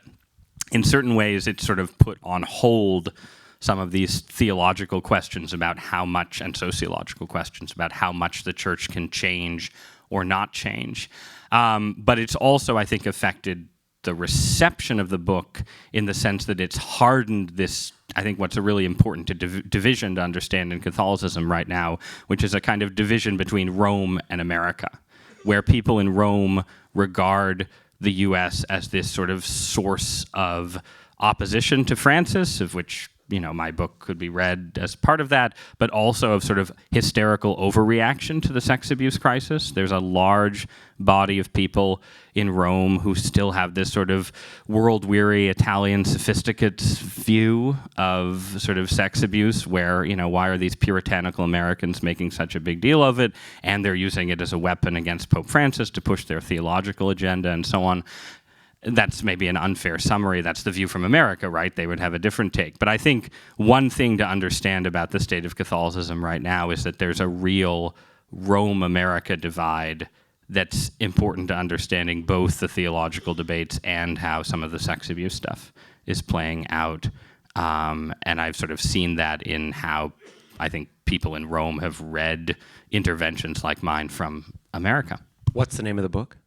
in certain ways, it's sort of put on hold some of these theological questions about how much, and sociological questions about how much the church can change or not change. But it's also, I think, affected the reception of the book in the sense that it's hardened this, I think what's a really important division to understand in Catholicism right now, which is a kind of division between Rome and America, where people in Rome regard the U.S. as this sort of source of opposition to Francis, of which my book could be read as part of that, but also of sort of hysterical overreaction to the sex abuse crisis. There's a large body of people in Rome who still have this sort of world-weary Italian sophisticate view of sort of sex abuse, where, why are these puritanical Americans making such a big deal of it? And they're using it as a weapon against Pope Francis to push their theological agenda and so on. That's maybe an unfair summary. That's the view from America, right? They would have a different take. But I think one thing to understand about the state of Catholicism right now is that there's a real Rome-America divide that's important to understanding both the theological debates and how some of the sex abuse stuff is playing out. And I've sort of seen that in how I think people in Rome have read interventions like mine from America. What's the name of the book?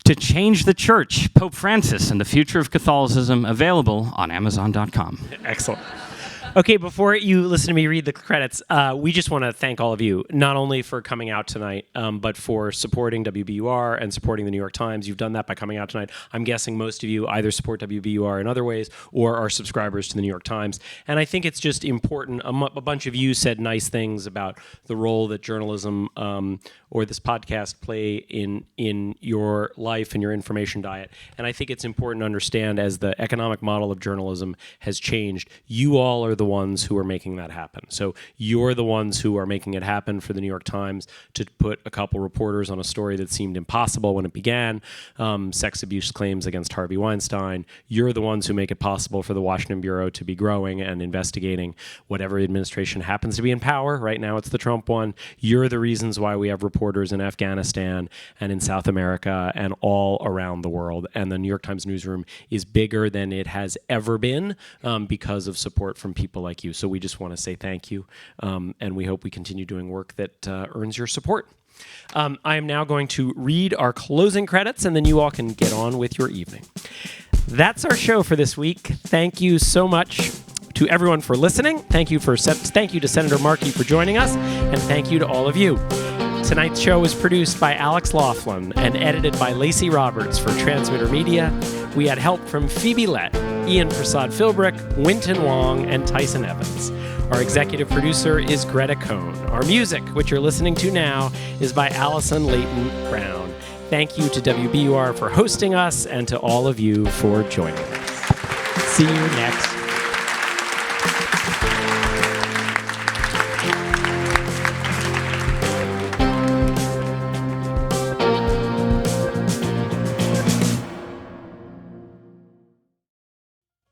To Change the Church, Pope Francis and the Future of Catholicism, available on Amazon.com. Excellent. Okay, before you listen to me read the credits, we just want to thank all of you, not only for coming out tonight, but for supporting WBUR and supporting the New York Times. You've done that by coming out tonight. I'm guessing most of you either support WBUR in other ways or are subscribers to the New York Times. And I think it's just important. A bunch of you said nice things about the role that journalism or this podcast play in your life and your information diet. And I think it's important to understand, as the economic model of journalism has changed, you all are the ones who are making that happen. So you're the ones who are making it happen for the New York Times to put a couple reporters on a story that seemed impossible when it began, sex abuse claims against Harvey Weinstein. You're the ones who make it possible for the Washington Bureau to be growing and investigating whatever administration happens to be in power. Right now it's the Trump one. You're the reasons why we have reporters in Afghanistan and in South America and all around the world. And the New York Times newsroom is bigger than it has ever been because of support from people like you. So we just want to say thank you, and we hope we continue doing work that earns your support. I am now going to read our closing credits, and then you all can get on with your evening. That's our show for this week. Thank you so much to everyone for listening. Thank you to Senator Markey for joining us, and thank you to all of you. Tonight's show was produced by Alex Laughlin and edited by Lacey Roberts for Transmitter Media. We had help from Phoebe Lett, Ian Prasad Philbrick, Winton Wong, and Tyson Evans. Our executive producer is Greta Cohn. Our music, which you're listening to now, is by Allison Leighton Brown. Thank you to WBUR for hosting us and to all of you for joining us. See you next